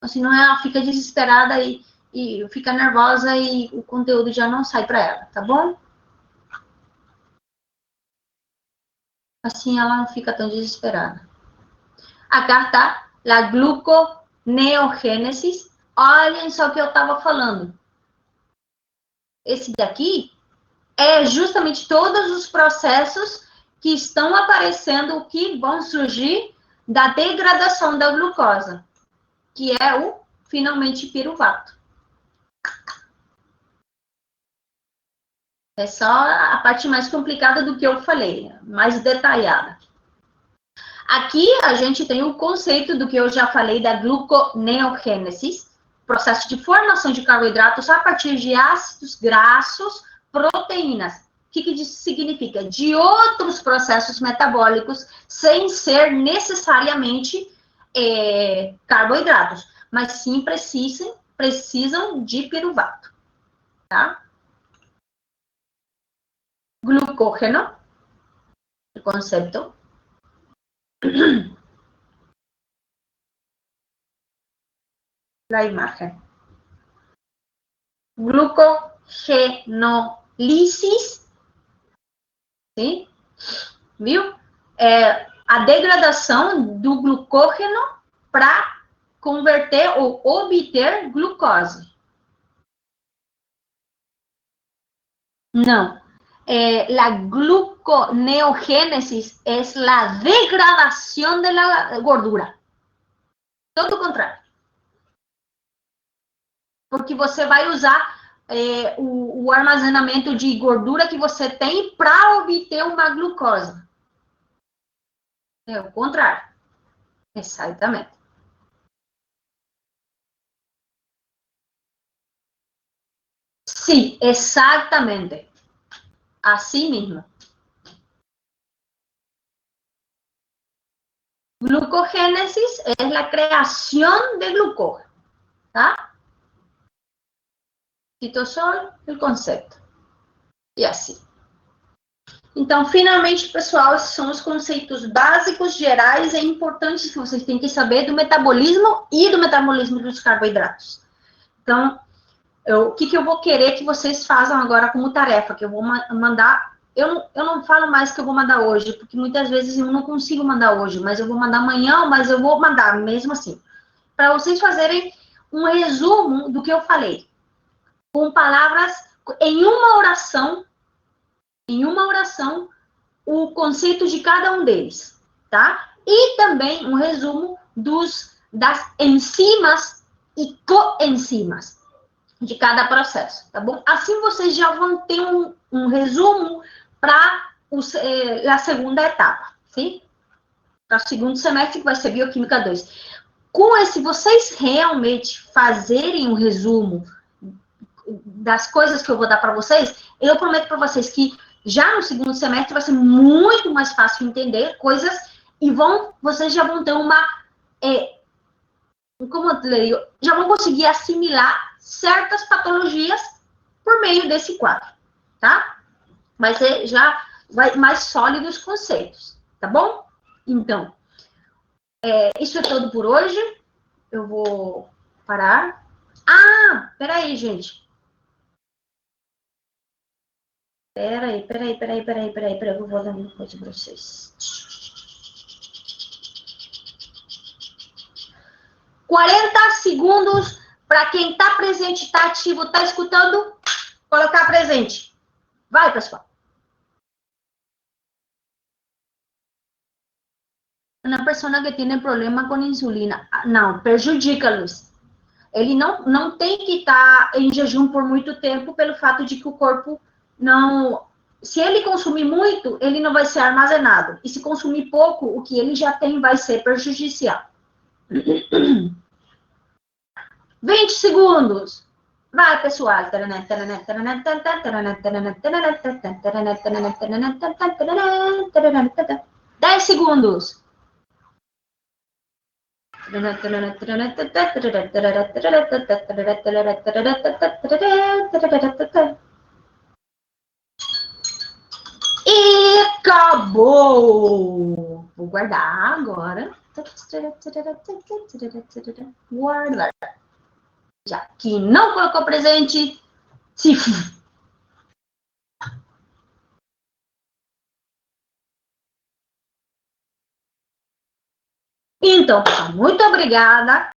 Senão ela fica desesperada e fica nervosa e o conteúdo já não sai para ela, tá bom? Assim ela não fica tão desesperada. Acá está a gluconeogênese. Olhem só o que eu estava falando. Esse daqui é justamente todos os processos que estão aparecendo, que vão surgir da degradação da glucosa, que é o, finalmente, piruvato. É só a parte mais complicada do que eu falei, mais detalhada. Aqui a gente tem o conceito do que eu já falei da gluconeogênese, processo de formação de carboidratos a partir de ácidos graxos, proteínas. O que significa? De outros processos metabólicos, sem ser necessariamente carboidratos, mas sim precisam de piruvato, tá? glucógeno, el concepto. La imagen. Glucogenólisis, sim? Viu? A degradação do glucógeno para converter ou obter glucose. Não. La gluconeogénesis es la degradación de la gordura. Todo o contrário. Porque você vai usar o armazenamento de gordura que você tem para obter uma glucose. É o contrário. Exatamente. Sim, exatamente. Assim mesmo. Glucogénesis é a criação de glucógeno, tá? Citosol, o conceito. E assim. Então, finalmente, pessoal, esses são os conceitos básicos, gerais e importantes que vocês têm que saber do metabolismo e do metabolismo dos carboidratos. Então, o que eu vou querer que vocês façam agora como tarefa, que eu vou mandar. Eu não falo mais que eu vou mandar hoje, porque muitas vezes eu não consigo mandar hoje, mas eu vou mandar amanhã, mas eu vou mandar mesmo assim. Para vocês fazerem um resumo do que eu falei, com palavras, em uma oração, o conceito de cada um deles, tá? E também um resumo das enzimas e coenzimas de cada processo, tá bom? Assim vocês já vão ter um resumo para a segunda etapa, sim? Para o segundo semestre, que vai ser Bioquímica 2. Com esse, vocês realmente fazerem um resumo das coisas que eu vou dar para vocês, eu prometo para vocês que já no segundo semestre vai ser muito mais fácil entender coisas e vocês já vão ter como eu leio, já vão conseguir assimilar certas patologias por meio desse quadro, tá? Vai ser já mais sólido os conceitos, tá bom? Então, isso é tudo por hoje. Eu vou parar. Ah, peraí, gente. Peraí, eu vou dar uma coisa para vocês. 40 segundos para quem está presente, está ativo, está escutando, colocar presente. Vai, pessoal. Uma pessoa que tem problema com insulina, não, prejudica-los. Ele não tem que estar em jejum por muito tempo pelo fato de que o corpo não... Se ele consumir muito, ele não vai ser armazenado. E se consumir pouco, o que ele já tem vai ser prejudicial. 20 segundos. Vai, pessoal. 10 segundos. E acabou. Vou guardar agora. Guardar. Já que não colocou presente, se... Então, pessoal, muito obrigada.